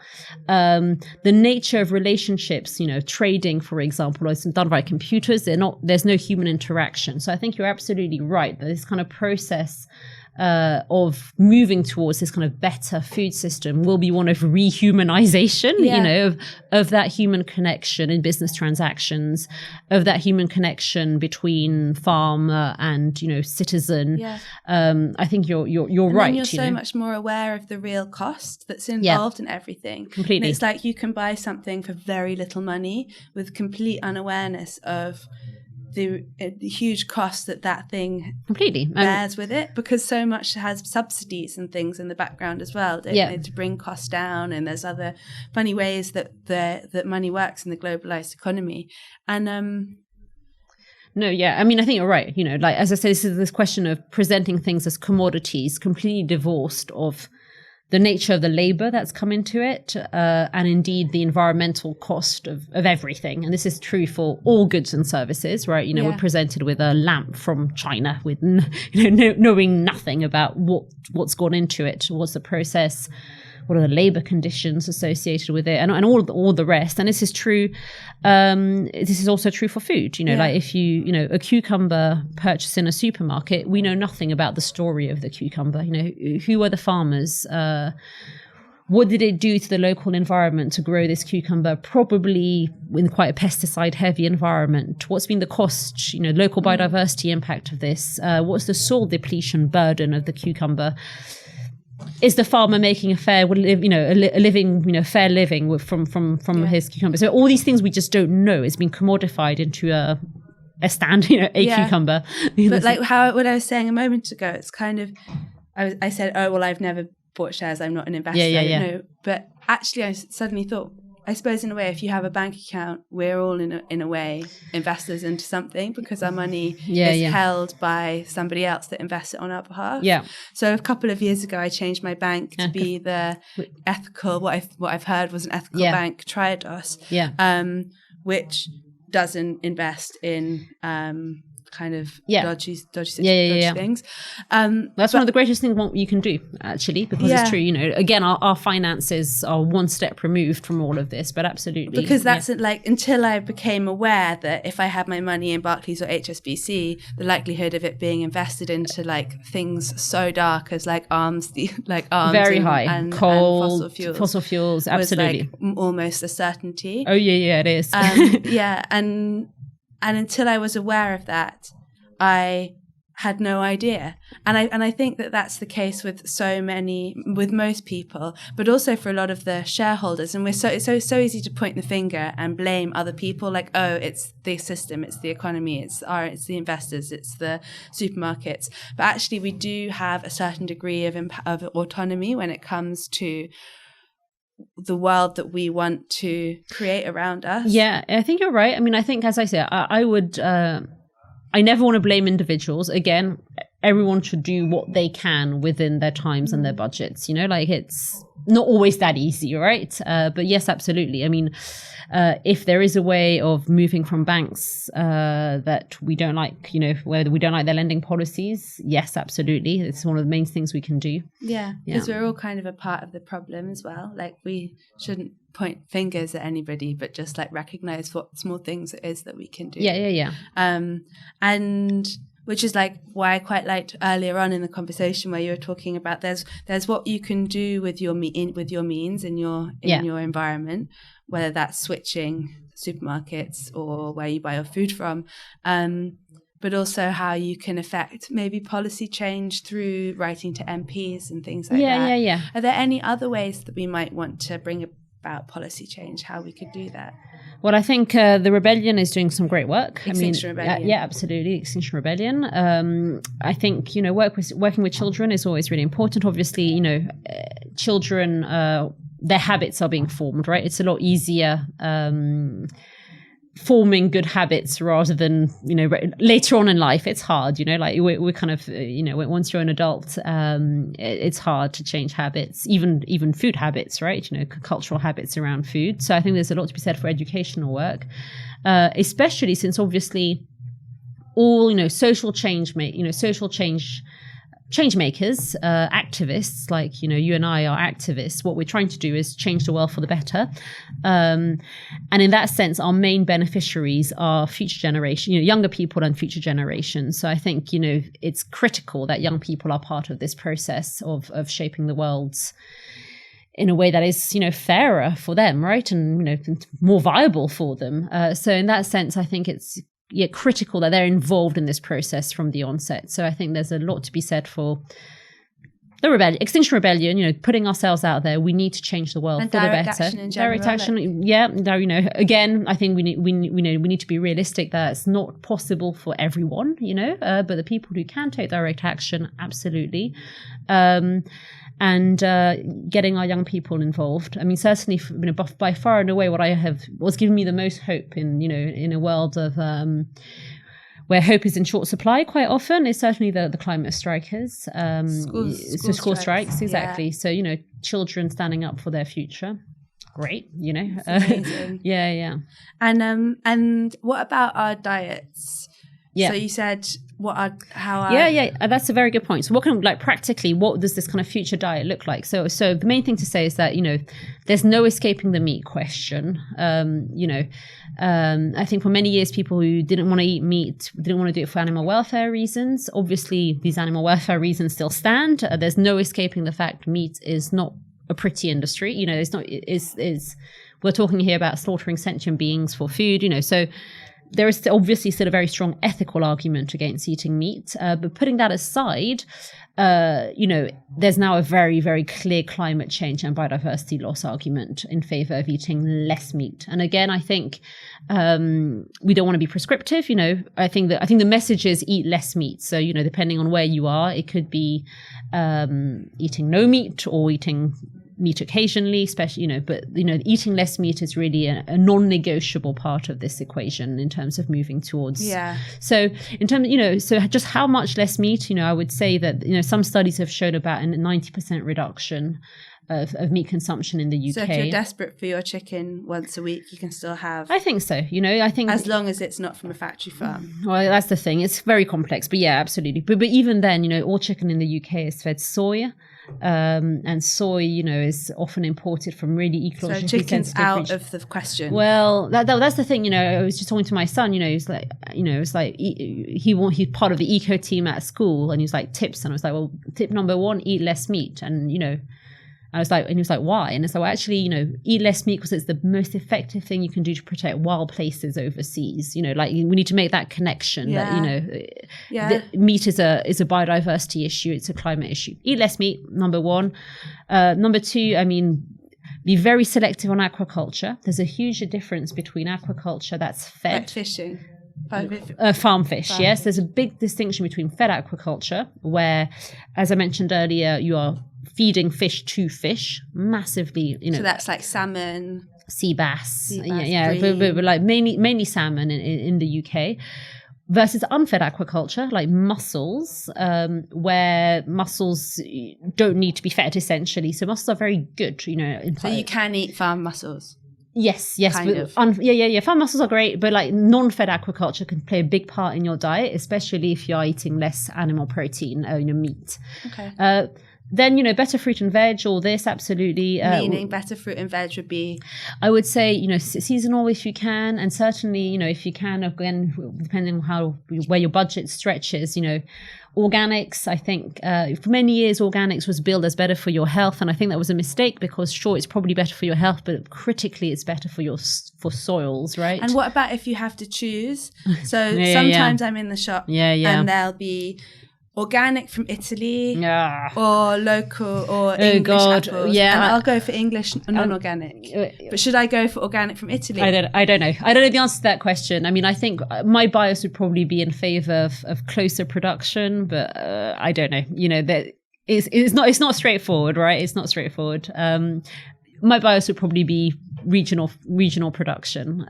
The nature of relationships, trading, for example, is done by computers. There's no human interaction. So I think you're absolutely right that this kind of process of moving towards this kind of better food system will be one of rehumanization, of that human connection in business transactions, of that human connection between farmer and, citizen.
Yeah.
I think you're right.
And you're so much more aware of the real cost that's involved in everything.
Completely.
And it's like you can buy something for very little money with complete unawareness of the huge cost that thing
completely
bears with it, because so much has subsidies and things in the background as well, don't they, to bring costs down, and there's other funny ways that money works in the globalized economy. And
I mean, I think you're right. Like as I said, this is this question of presenting things as commodities, completely divorced of the nature of the labor that's come into it, and indeed the environmental cost of everything. And this is true for all goods and services, right? We're presented with a lamp from China with, knowing nothing about what's gone into it, what's the process, what are the labor conditions associated with it, and all the rest. And this is true. This is also true for food. Like if a cucumber purchased in a supermarket, we know nothing about the story of the cucumber. Who are the farmers? What did it do to the local environment to grow this cucumber, probably in quite a pesticide-heavy environment? What's been the cost, local biodiversity impact of this? What's the soil depletion burden of the cucumber? Is the farmer making a fair living from his cucumber? So all these things we just don't know. It's been commodified into a cucumber.
But like what I was saying a moment ago, it's kind of, I said, oh, well, I've never bought shares, I'm not an investor. I don't know. But actually I suddenly thought, I suppose in a way, if you have a bank account, we're all in a way investors into something, because our money is held by somebody else that invests it on our behalf. Yeah. So a couple of years ago, I changed my bank to be the ethical, what I've heard was an ethical bank, Triodos, which doesn't invest in kind of dodgy things.
That's one of the greatest things you can do, actually, because it's true. Again, our finances are one step removed from all of this, but absolutely,
because that's until I became aware that if I had my money in Barclays or HSBC, the likelihood of it being invested into things so dark as arms
very high, and coal, fossil fuels, absolutely,
was almost a certainty.
Oh yeah, it is.
And until I was aware of that, I had no idea. And I think that that's the case with with most people, but also for a lot of the shareholders. And it's so easy to point the finger and blame other people, like, oh, it's the system, it's the economy, it's the investors, it's the supermarkets. But actually, we do have a certain degree of autonomy when it comes to the world that we want to create around us.
Yeah, I think you're right. I mean, I think, as I say, I would, I never want to blame individuals. Again, everyone should do what they can within their times and their budgets. It's not always that easy, right? But yes, absolutely. I mean, if there is a way of moving from banks that we don't like, where we don't like their lending policies, yes, absolutely. It's one of the main things we can do.
Yeah, because we're all kind of a part of the problem as well. We shouldn't point fingers at anybody, but just recognize what small things it is that we can do.
Yeah.
And which is why I quite liked earlier on in the conversation where you were talking about there's what you can do with your means in your environment, whether that's switching supermarkets or where you buy your food from, but also how you can affect maybe policy change through writing to MPs and things like that.
Yeah.
Are there any other ways that we might want to bring about policy change, how we could do that?
Well, I think the Rebellion is doing some great work.
Extinction Rebellion.
Yeah, absolutely. Extinction Rebellion. I think, working with children is always really important. Obviously, children, their habits are being formed, right? It's a lot easier forming good habits rather than, later on in life. It's hard, we're kind of, once you're an adult, it's hard to change habits, even food habits, right? Cultural habits around food. So I think there's a lot to be said for educational work, especially since obviously all, social change makers, activists, like, you and I are activists. What we're trying to do is change the world for the better. And in that sense, our main beneficiaries are future generation, younger people and future generations. So I think, it's critical that young people are part of this process of shaping the world in a way that is, fairer for them, right? And, more viable for them. So in that sense, I think it's critical that they're involved in this process from the onset. So I think there's a lot to be said for the Extinction Rebellion, putting ourselves out there. We need to change the world
and
for the better.
Action in general,
direct action, again, I think we need to be realistic that it's not possible for everyone, but the people who can take direct action, absolutely. And getting our young people involved. I mean, certainly, by far and away, what's given me the most hope in a world of where hope is in short supply quite often is certainly the climate strikers. School strikes, exactly. Yeah. So children standing up for their future. Great,
Amazing.
Yeah.
And what about our diets? Yeah. So you said
That's a very good point. So what can, like, practically, what does this kind of future diet look like? So the main thing to say is that, there's no escaping the meat question. I think for many years, people who didn't want to eat meat didn't want to do it for animal welfare reasons. Obviously, these animal welfare reasons still stand. There's no escaping the fact meat is not a pretty industry. We're talking here about slaughtering sentient beings for food, so there is obviously still a very strong ethical argument against eating meat. But putting that aside, there's now a very, very clear climate change and biodiversity loss argument in favor of eating less meat. And again, I think we don't want to be prescriptive. I think the message is eat less meat. So, depending on where you are, it could be eating no meat or eating meat occasionally, especially, but eating less meat is really a non-negotiable part of this equation in terms of moving towards. Yeah. So in terms, so just how much less meat, I would say that, some studies have shown about a 90% reduction of meat consumption in the UK.
So if you're desperate for your chicken once a week, you can still have.
I think so. I think
as long as it's not from a factory farm.
Well, that's the thing. It's very complex, but yeah, absolutely. But even then, all chicken in the UK is fed soy. And soy, is often imported from really ecologically
so chicken's out of the question.
Well, that's the thing. I was just talking to my son. He's like, it's like he's part of the eco team at school, and he's like tips, and I was like, well, tip number 1, eat less meat, and I was like, and he was like, why? And it's like, well, actually, eat less meat because it's the most effective thing you can do to protect wild places overseas. Like we need to make that connection that, meat is a biodiversity issue. It's a climate issue. Eat less meat, number 1. Number 2, be very selective on aquaculture. There's a huge difference between aquaculture that's fed.
Like fishing.
Farm fish, yes. There's a big distinction between fed aquaculture, where, as I mentioned earlier, you are feeding fish to fish massively. So
that's like salmon,
sea bass, but like mainly salmon in the UK. Versus unfed aquaculture, like mussels, where mussels don't need to be fed essentially. So mussels are very good, So
you can eat farm mussels.
Yes. Farm mussels are great, but like non-fed aquaculture can play a big part in your diet, especially if you're eating less animal protein, meat.
Okay.
Then, better fruit and veg, all this, absolutely.
Meaning better fruit and veg would be?
I would say, seasonal if you can. And certainly, if you can, again, depending on where your budget stretches, organics, I think for many years, organics was billed as better for your health. And I think that was a mistake because sure, it's probably better for your health, but critically, it's better for soils, right?
And what about if you have to choose? So sometimes I'm in the shop and there'll be organic from Italy or local or English apples. Yeah. And I'll go for English non-organic. But should I go for organic from Italy?
I don't know. I don't know the answer to that question. I think my bias would probably be in favor of closer production, but I don't know. That it's not straightforward, right? It's not straightforward. My bias would probably be regional production.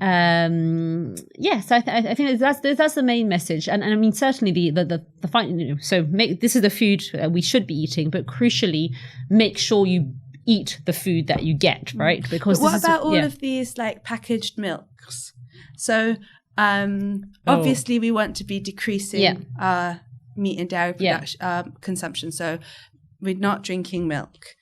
Yes, I think that's the main message, and certainly the fine. So this is the food we should be eating, but crucially, make sure you eat the food that you get, right? Because
what about all of these like packaged milks? So obviously we want to be decreasing our meat and dairy production consumption, so we're not drinking milk,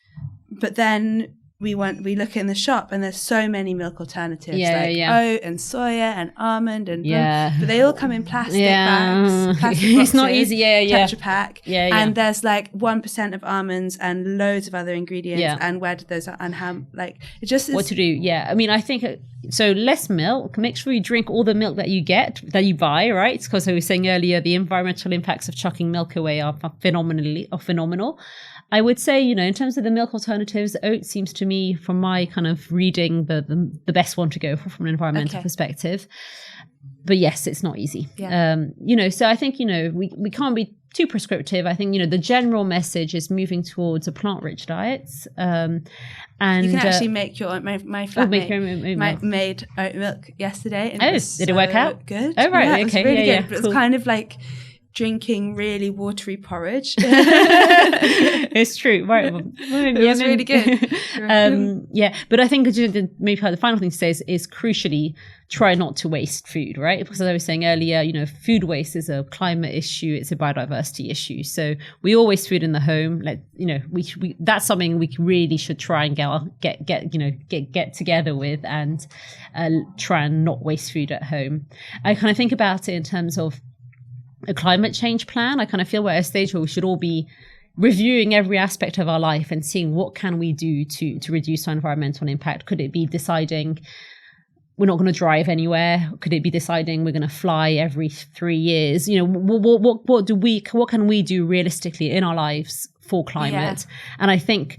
but then we look in the shop and there's so many milk alternatives oat and soya and almond and but they all come in plastic bags, plastic boxes,
it's not easy,
Tetra Pak, and there's like 1% of almonds and loads of other ingredients, and where did those and how it just is
what to do. I think so. Less milk. Make sure you drink all the milk that you buy, right? Because I was saying earlier, the environmental impacts of chucking milk away are phenomenal. I would say, in terms of the milk alternatives, oat seems to me, from my kind of reading, the best one to go for from an environmental perspective. But yes, it's not easy. So I think, we can't be too prescriptive. I think, the general message is moving towards a plant-rich diets. And
you can actually make your own. My flatmate made oat milk yesterday. And
did it work out?
Good.
Oh, right.
Yeah, it was really good. But it's kind of like drinking really watery porridge.
It's true, right?
It was really good.
But I think maybe the final thing to say is crucially try not to waste food, right? Because as I was saying earlier, food waste is a climate issue, it's a biodiversity issue. So we all waste food in the home. We that's something we really should try and get together with and try and not waste food at home. I kind of think about it in terms of a climate change plan. I kind of feel we're at a stage where we should all be reviewing every aspect of our life and seeing what can we do to reduce our environmental impact. Could it be deciding we're not going to drive anywhere? Could it be deciding we're going to fly every 3 years? What can we do realistically in our lives for climate? Yeah. And I think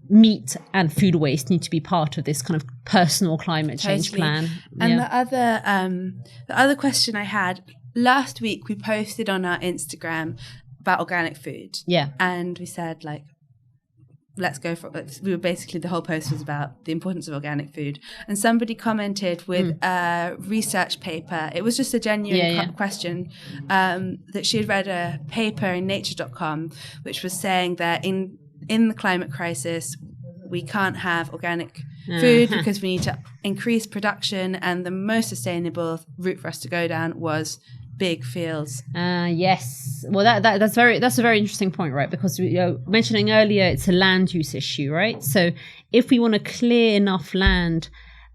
meat and food waste need to be part of this kind of personal climate change plan.
And the other question I had, last week we posted on our Instagram about organic food.
Yeah. And
we said let's go for it. We were basically, the whole post was about the importance of organic food. And somebody commented with a research paper. It was just a genuine question that she had read a paper in nature.com, which was saying that in the climate crisis, we can't have organic food because we need to increase production, and the most sustainable route for us to go down was big fields.
Yes. Well, that's a very interesting point, right? Because mentioning earlier, it's a land use issue, right? So if we want to clear enough land,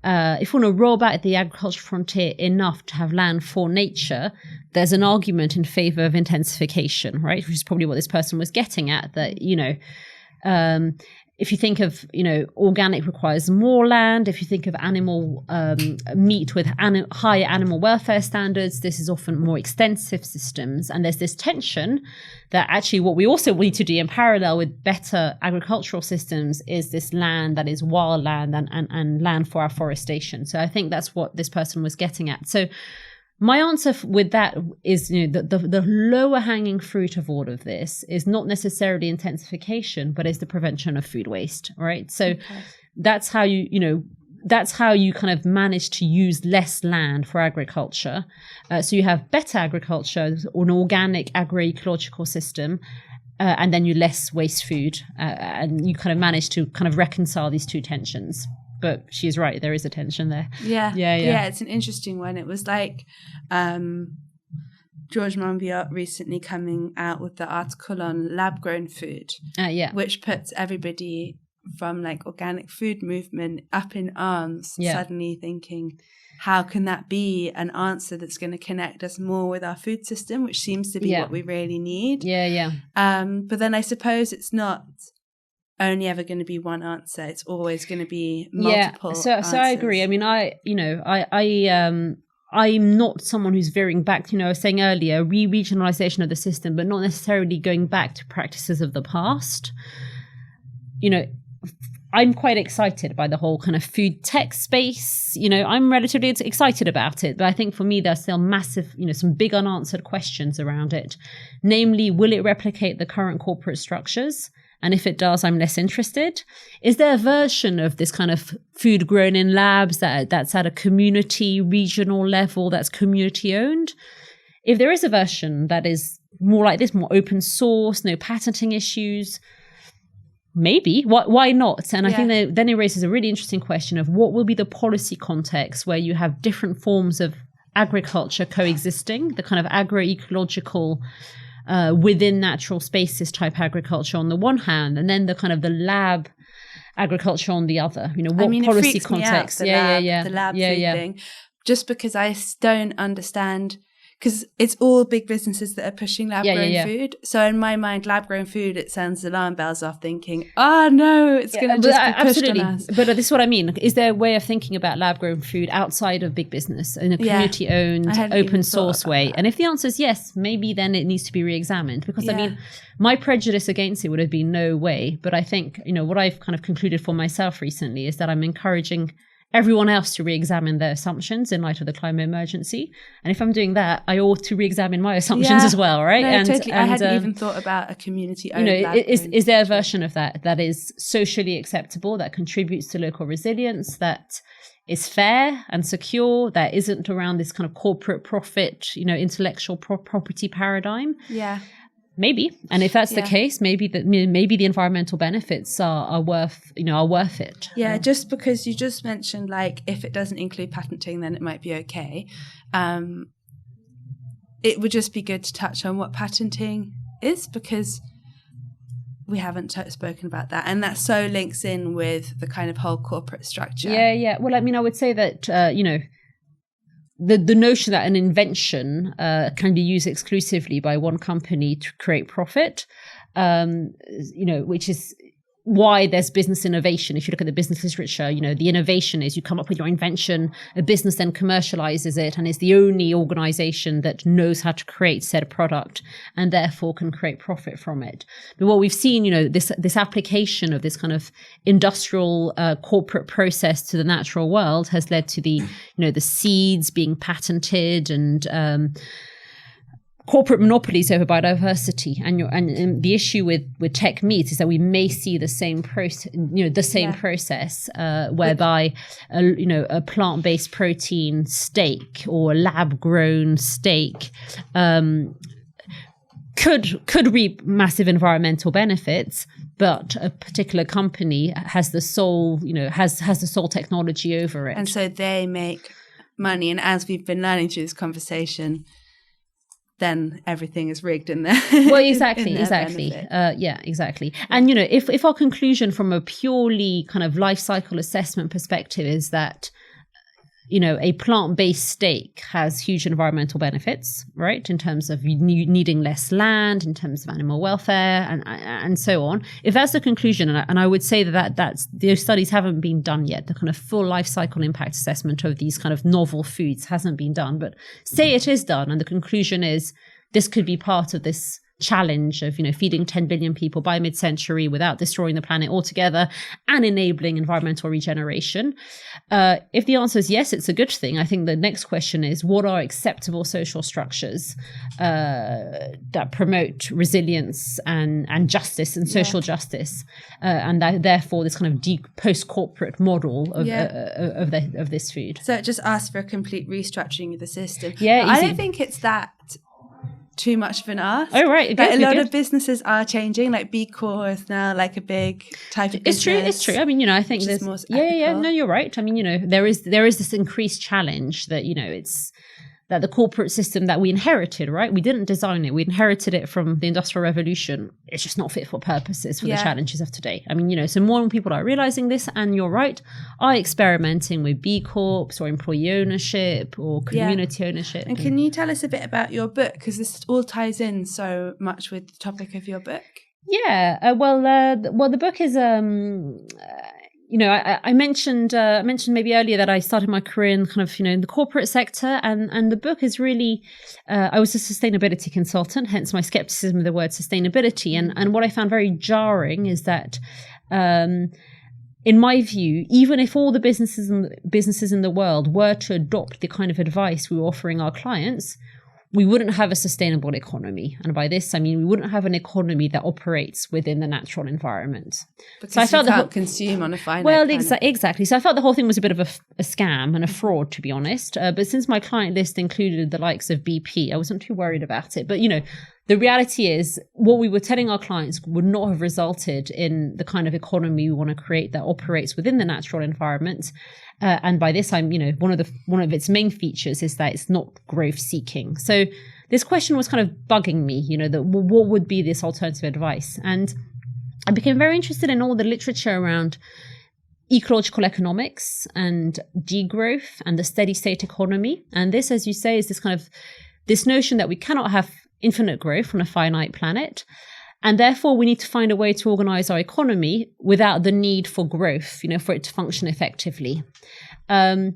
if we want to roll back the agricultural frontier enough to have land for nature, there's an argument in favor of intensification, right? Which is probably what this person was getting at, that, if you think of, organic requires more land. If you think of animal meat with higher animal welfare standards, this is often more extensive systems. And there's this tension that actually what we also need to do in parallel with better agricultural systems is this land that is wild land and land for afforestation. So I think that's what this person was getting at. So my answer with that is, the lower hanging fruit of all of this is not necessarily intensification, but is the prevention of food waste, right? So that's how you kind of manage to use less land for agriculture. So you have better agriculture or an organic agroecological system, and then you less waste food, and you kind of manage to kind of reconcile these two tensions. But she's right, there is a tension there.
Yeah, it's an interesting one. It was like George Monbiot recently coming out with the article on lab-grown food, which puts everybody from organic food movement up in arms, suddenly thinking, how can that be an answer that's going to connect us more with our food system, which seems to be what we really need. But then I suppose it's not only ever going to be one answer. It's always going to be multiple answers. So
I agree. I mean, I'm not someone who's veering back, I was saying earlier, re-regionalization of the system, but not necessarily going back to practices of the past. I'm quite excited by the whole kind of food tech space. I'm relatively excited about it, but I think for me, there's still massive, some big unanswered questions around it. Namely, will it replicate the current corporate structures? And if it does, I'm less interested. Is there a version of this kind of food grown in labs that's at a community, regional level, that's community owned? If there is a version that is more like this, more open source, no patenting issues, maybe. Why not? And I think then it raises a really interesting question of what will be the policy context where you have different forms of agriculture coexisting, the kind of agroecological within natural spaces type agriculture on the one hand, and then the kind of the lab agriculture on the other. What policy context?
The lab food thing. Just because I don't understand, because it's all big businesses that are pushing lab-grown food. So in my mind, lab-grown food, it sends alarm bells off thinking, oh no, it's going to just be pushed on us.
But this is what I mean. Is there a way of thinking about lab-grown food outside of big business in a community-owned, open source way? And if the answer is yes, maybe then it needs to be re-examined. Because I mean, my prejudice against it would have been no way. But I think, what I've kind of concluded for myself recently is that I'm encouraging everyone else to re-examine their assumptions in light of the climate emergency. And if I'm doing that, I ought to re-examine my assumptions as well, right?
No,
and,
totally.
And,
I hadn't even thought about a community-owned lab.
Is there a version of that is socially acceptable, that contributes to local resilience, that is fair and secure, that isn't around this kind of corporate profit, intellectual property paradigm?
Yeah.
Maybe. And if that's the case, maybe the environmental benefits are worth it.
Yeah, just because you just mentioned, like, if it doesn't include patenting, then it might be okay. It would just be good to touch on what patenting is, because we haven't spoken about that. And that so links in with the kind of whole corporate structure.
Yeah. Well, I mean, I would say that, the notion that an invention can be used exclusively by one company to create profit, which is why there's business innovation. If you look at the business literature, the innovation is you come up with your invention, a business then commercializes it and is the only organization that knows how to create said product and therefore can create profit from it. But what we've seen, this application of this kind of industrial corporate process to the natural world has led to the seeds being patented and corporate monopolies over biodiversity, and the issue with tech meat is that we may see the same process, process whereby a plant-based protein steak or a lab-grown steak could reap massive environmental benefits, but a particular company has the sole technology over it,
and so they make money. And as we've been learning through this conversation, then everything is rigged in there.
Well, exactly. Exactly. And, if our conclusion from a purely kind of life cycle assessment perspective is that, a plant-based steak has huge environmental benefits, right? In terms of needing less land, in terms of animal welfare and so on. If that's the conclusion, and I would say that's those studies haven't been done yet, the kind of full life cycle impact assessment of these kind of novel foods hasn't been done, but say it is done and the conclusion is this could be part of this challenge of feeding 10 billion people by mid-century without destroying the planet altogether and enabling environmental regeneration. If the answer is yes, it's a good thing. I think the next question is, what are acceptable social structures that promote resilience and justice and social justice, and that, therefore this kind of post-corporate model of this food.
So it just asks for a complete restructuring of the system.
Yeah,
I don't think it's that too much of an ask.
Oh, right.
Like a lot of businesses are changing. Like B Corp is now like a big type of business.
It's true. I mean, I think there's
more ethical.
No, you're right. I mean, there is this increased challenge that it's that the corporate system that we inherited, right? We didn't design it. We inherited it from the Industrial Revolution. It's just not fit for purposes for the challenges of today. I mean, so more and more people are realizing this, and you're right, are experimenting with B Corps or employee ownership or community ownership.
And can you tell us a bit about your book? Because this all ties in so much with the topic of your book.
Yeah. Well, the book is I mentioned maybe earlier that I started my career in kind of, in the corporate sector, and the book is really, I was a sustainability consultant, hence my skepticism of the word sustainability. And what I found very jarring is that, in my view, even if all the businesses in the world were to adopt the kind of advice we were offering our clients, we wouldn't have a sustainable economy. And by this, I mean, we wouldn't have an economy that operates within the natural environment.
Because so I felt you can't consume on a finite planet.
Exactly. So I felt the whole thing was a bit of a scam and a fraud, to be honest. But since my client list included the likes of BP, I wasn't too worried about it. But, the reality is what we were telling our clients would not have resulted in the kind of economy we want to create that operates within the natural environment. And by this, one of its main features is that it's not growth seeking. So this question was kind of bugging me, that what would be this alternative advice? And I became very interested in all the literature around ecological economics and degrowth and the steady state economy. And this, as you say, is this notion that we cannot have infinite growth on a finite planet. And therefore, we need to find a way to organize our economy without the need for growth, for it to function effectively. So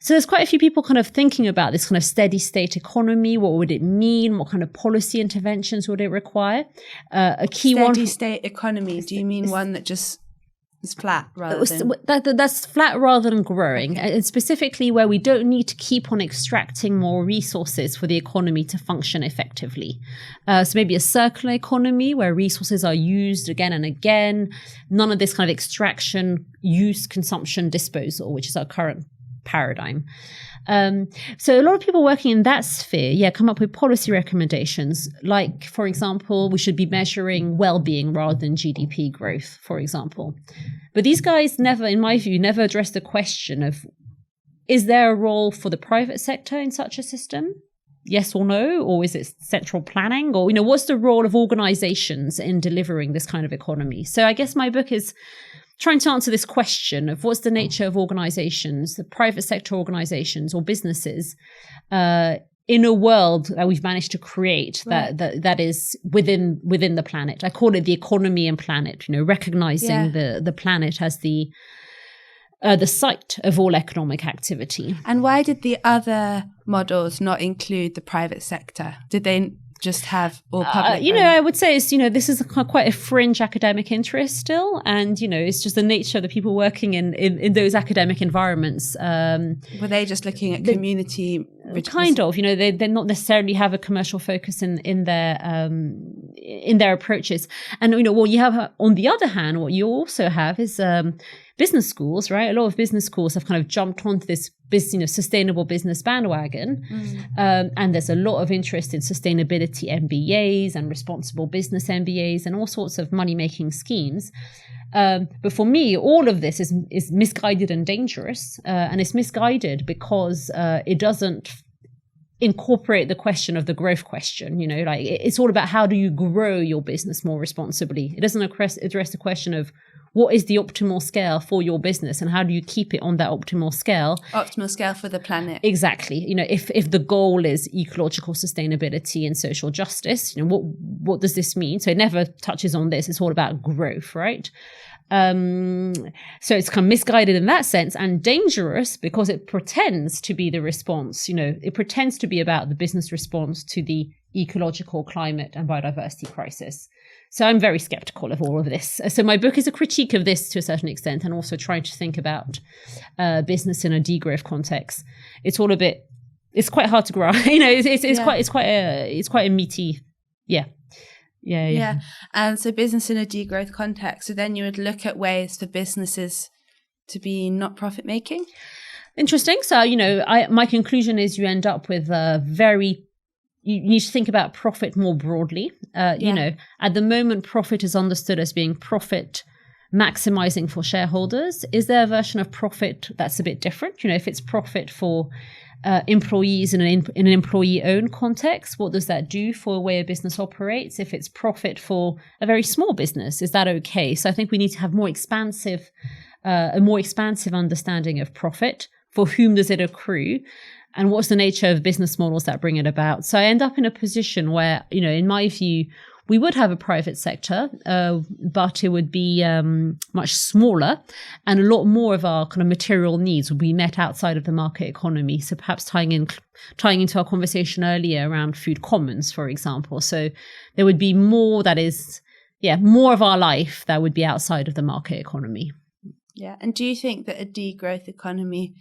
there's quite a few people kind of thinking about this kind of steady state economy. What would it mean? What kind of policy interventions would it require? A key
steady state economy. Do you mean one that just It's flat rather than...
That's flat rather than growing. Okay. And specifically where we don't need to keep on extracting more resources for the economy to function effectively. So maybe a circular economy where resources are used again and again. None of this kind of extraction, use, consumption, disposal, which is our current paradigm. So a lot of people working in that sphere, come up with policy recommendations. Like, for example, we should be measuring well-being rather than GDP growth, for example. But these guys never, in my view, never address the question of, is there a role for the private sector in such a system? Yes or no? Or is it central planning? Or, what's the role of organizations in delivering this kind of economy? So I guess my book is trying to answer this question of what's the nature of organizations, the private sector organizations or businesses, in a world that we've managed to create that is within the planet. I call it the economy and planet, recognizing the planet as the site of all economic activity.
And why did the other models not include the private sector? Did they just have all public?
I would say it's, this is quite a fringe academic interest still. And, it's just the nature of the people working in those academic environments.
Were they just looking at community?
Kind of, they're not necessarily have a commercial focus in their approaches. And, what you have on the other hand, what you also have is business schools, right? A lot of business schools have kind of jumped onto this sustainable business bandwagon. And there's a lot of interest in sustainability MBAs and responsible business MBAs and all sorts of money-making schemes. But for me, all of this is misguided and dangerous. And it's misguided because it doesn't incorporate the question of the growth question. It's all about how do you grow your business more responsibly. It doesn't address the question of what is the optimal scale for your business and how do you keep it on that optimal scale?
Optimal scale for the planet.
Exactly. If the goal is ecological sustainability and social justice, what does this mean? So it never touches on this. It's all about growth, right? So it's kind of misguided in that sense and dangerous because it pretends to be the response. It pretends to be about the business response to the ecological, climate and biodiversity crisis. So I'm very skeptical of all of this. So my book is a critique of this to a certain extent and also trying to think about business in a degrowth context. It's all a bit, it's quite hard to grasp. It's quite a meaty, Yeah.
And so business in a degrowth context. So then you would look at ways for businesses to be not profit making.
Interesting. So, my conclusion is you end up with you need to think about profit more broadly. At the moment, profit is understood as being profit maximizing for shareholders. Is there a version of profit that's a bit different? If it's profit for employees in an employee-owned context, what does that do for the way a business operates? If it's profit for a very small business, is that okay? So I think we need to have a more expansive understanding of profit. For whom does it accrue? And what's the nature of business models that bring it about? So I end up in a position where, in my view, we would have a private sector, but it would be much smaller and a lot more of our kind of material needs would be met outside of the market economy. So perhaps tying into our conversation earlier around food commons, for example. So there would be more more of our life that would be outside of the market economy.
Yeah. And do you think that a degrowth economy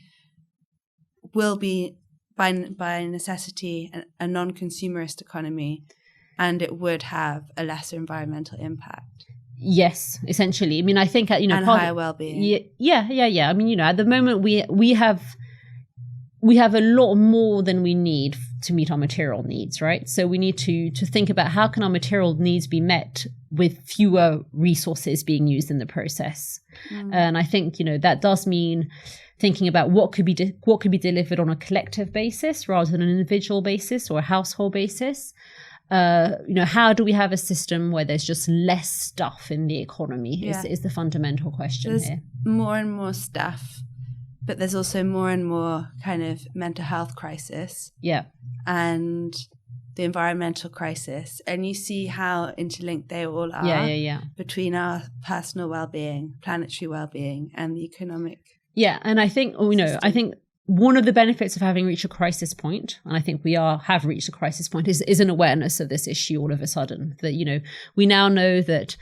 will be by necessity a non-consumerist economy, and it would have a lesser environmental impact?
Yes, essentially. I mean, I think and
higher well-being.
Yeah. I mean, at the moment we have a lot more than we need to meet our material needs, right? So we need to think about how can our material needs be met with fewer resources being used in the process. And I think that does mean thinking about what could be delivered on a collective basis rather than an individual basis or a household basis. How do we have a system where there's just less stuff in the economy is the fundamental question. There's here.
More and more stuff, but there's also more and more kind of mental health crisis.
Yeah.
And the environmental crisis. And you see how interlinked they all are between our personal well-being, planetary well-being, and the economic.
Yeah, and I think, I think one of the benefits of having reached a crisis point, and I think we have reached a crisis point, is an awareness of this issue all of a sudden. That, we now know that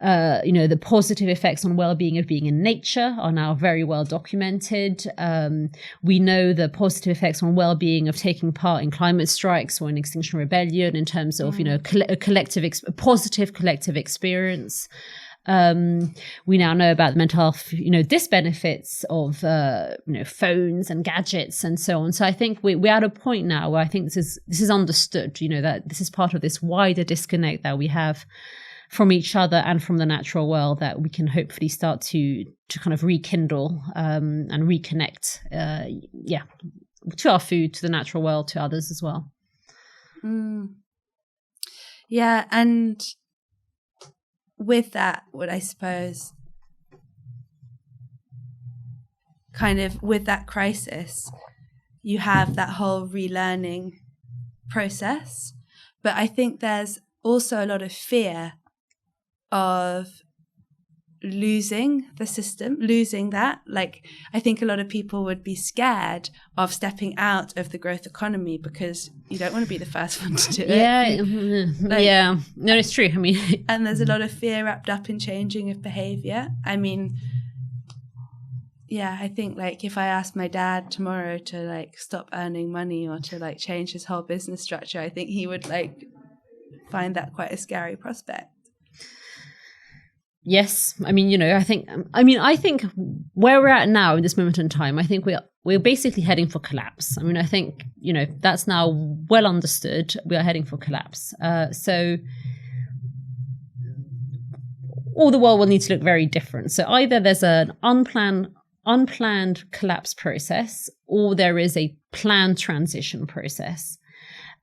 The positive effects on well-being of being in nature are now very well documented. We know the positive effects on well-being of taking part in climate strikes or in Extinction Rebellion in terms of, a positive collective experience. We now know about the mental health, disbenefits of, phones and gadgets and so on. So I think we're at a point now where I think this is understood, that this is part of this wider disconnect that we have from each other and from the natural world that we can hopefully start to kind of rekindle and reconnect, to our food, to the natural world, to others as well.
Yeah, and with that, what I suppose, kind of with that crisis, you have that whole relearning process. But I think there's also a lot of fear of losing the system, losing that. Like, I think a lot of people would be scared of stepping out of the growth economy because you don't want to be the first one to do it.
Yeah. No, it's true. I mean,
and there's a lot of fear wrapped up in changing of behavior. I mean, I think like if I asked my dad tomorrow to like stop earning money or to like change his whole business structure, I think he would like find that quite a scary prospect.
Yes. I mean, I think where we're at now in this moment in time, I think we're basically heading for collapse. I mean, I think, that's now well understood. We are heading for collapse. So all the world will need to look very different. So either there's an unplanned collapse process, or there is a planned transition process.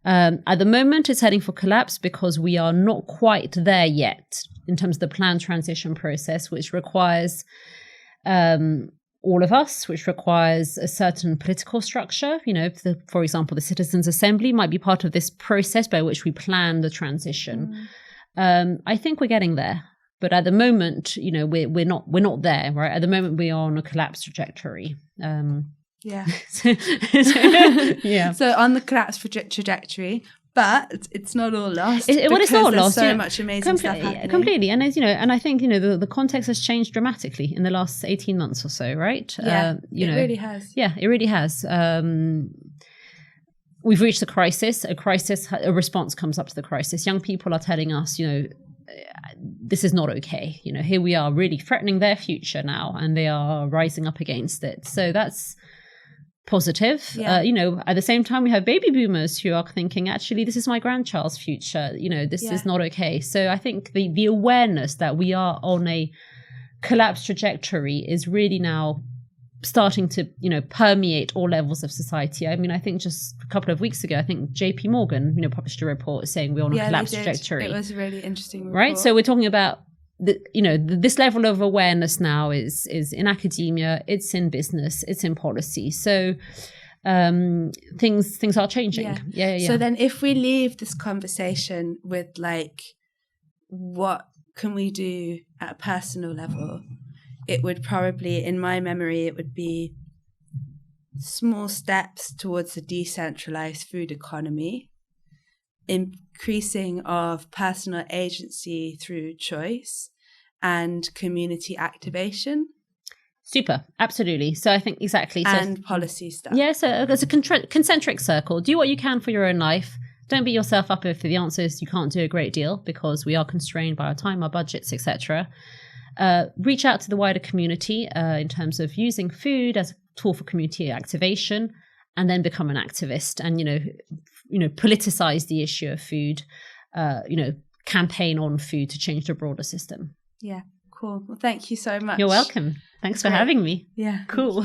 At the moment, it's heading for collapse because we are not quite there yet in terms of the planned transition process, which requires all of us, which requires a certain political structure. For example, the Citizens' Assembly might be part of this process by which we plan the transition. I think we're getting there. But at the moment, we're not there, right? At the moment, we are on a collapse trajectory.
Yeah.
Yeah.
So on the collapse trajectory, but it's not all lost.
It's not lost.
So much amazing stuff happening.
Completely, and as and I think the context has changed dramatically in the last 18 months or so, right?
Yeah, it really has.
Yeah, it really has. We've reached a crisis. A response comes up to the crisis. Young people are telling us, this is not okay. Here we are really threatening their future now, and they are rising up against it. So that's positive.
Yeah.
At the same time, we have baby boomers who are thinking, actually, this is my grandchild's future. This is not okay. So I think the awareness that we are on a collapse trajectory is really now starting to, permeate all levels of society. I mean, I think just a couple of weeks ago, I think JP Morgan, published a report saying we're on a collapse trajectory.
It was a really interesting report.
Right. So we're talking about this level of awareness now is in academia, it's in business, it's in policy. So things are changing. Yeah.
So then if we leave this conversation with like, what can we do at a personal level? It would probably, in my memory, it would be small steps towards a decentralized food economy, increasing of personal agency through choice, and community activation.
Super, absolutely. So I think exactly.
And policy stuff.
Yeah, so there's a concentric circle. Do what you can for your own life. Don't beat yourself up if the answer is you can't do a great deal, because we are constrained by our time, our budgets, etc. Reach out to the wider community in terms of using food as a tool for community activation, and then become an activist and, politicize the issue of food, campaign on food to change the broader system.
Yeah, cool. Well, thank you so much.
You're welcome. Thanks for having me.
Yeah.
Cool.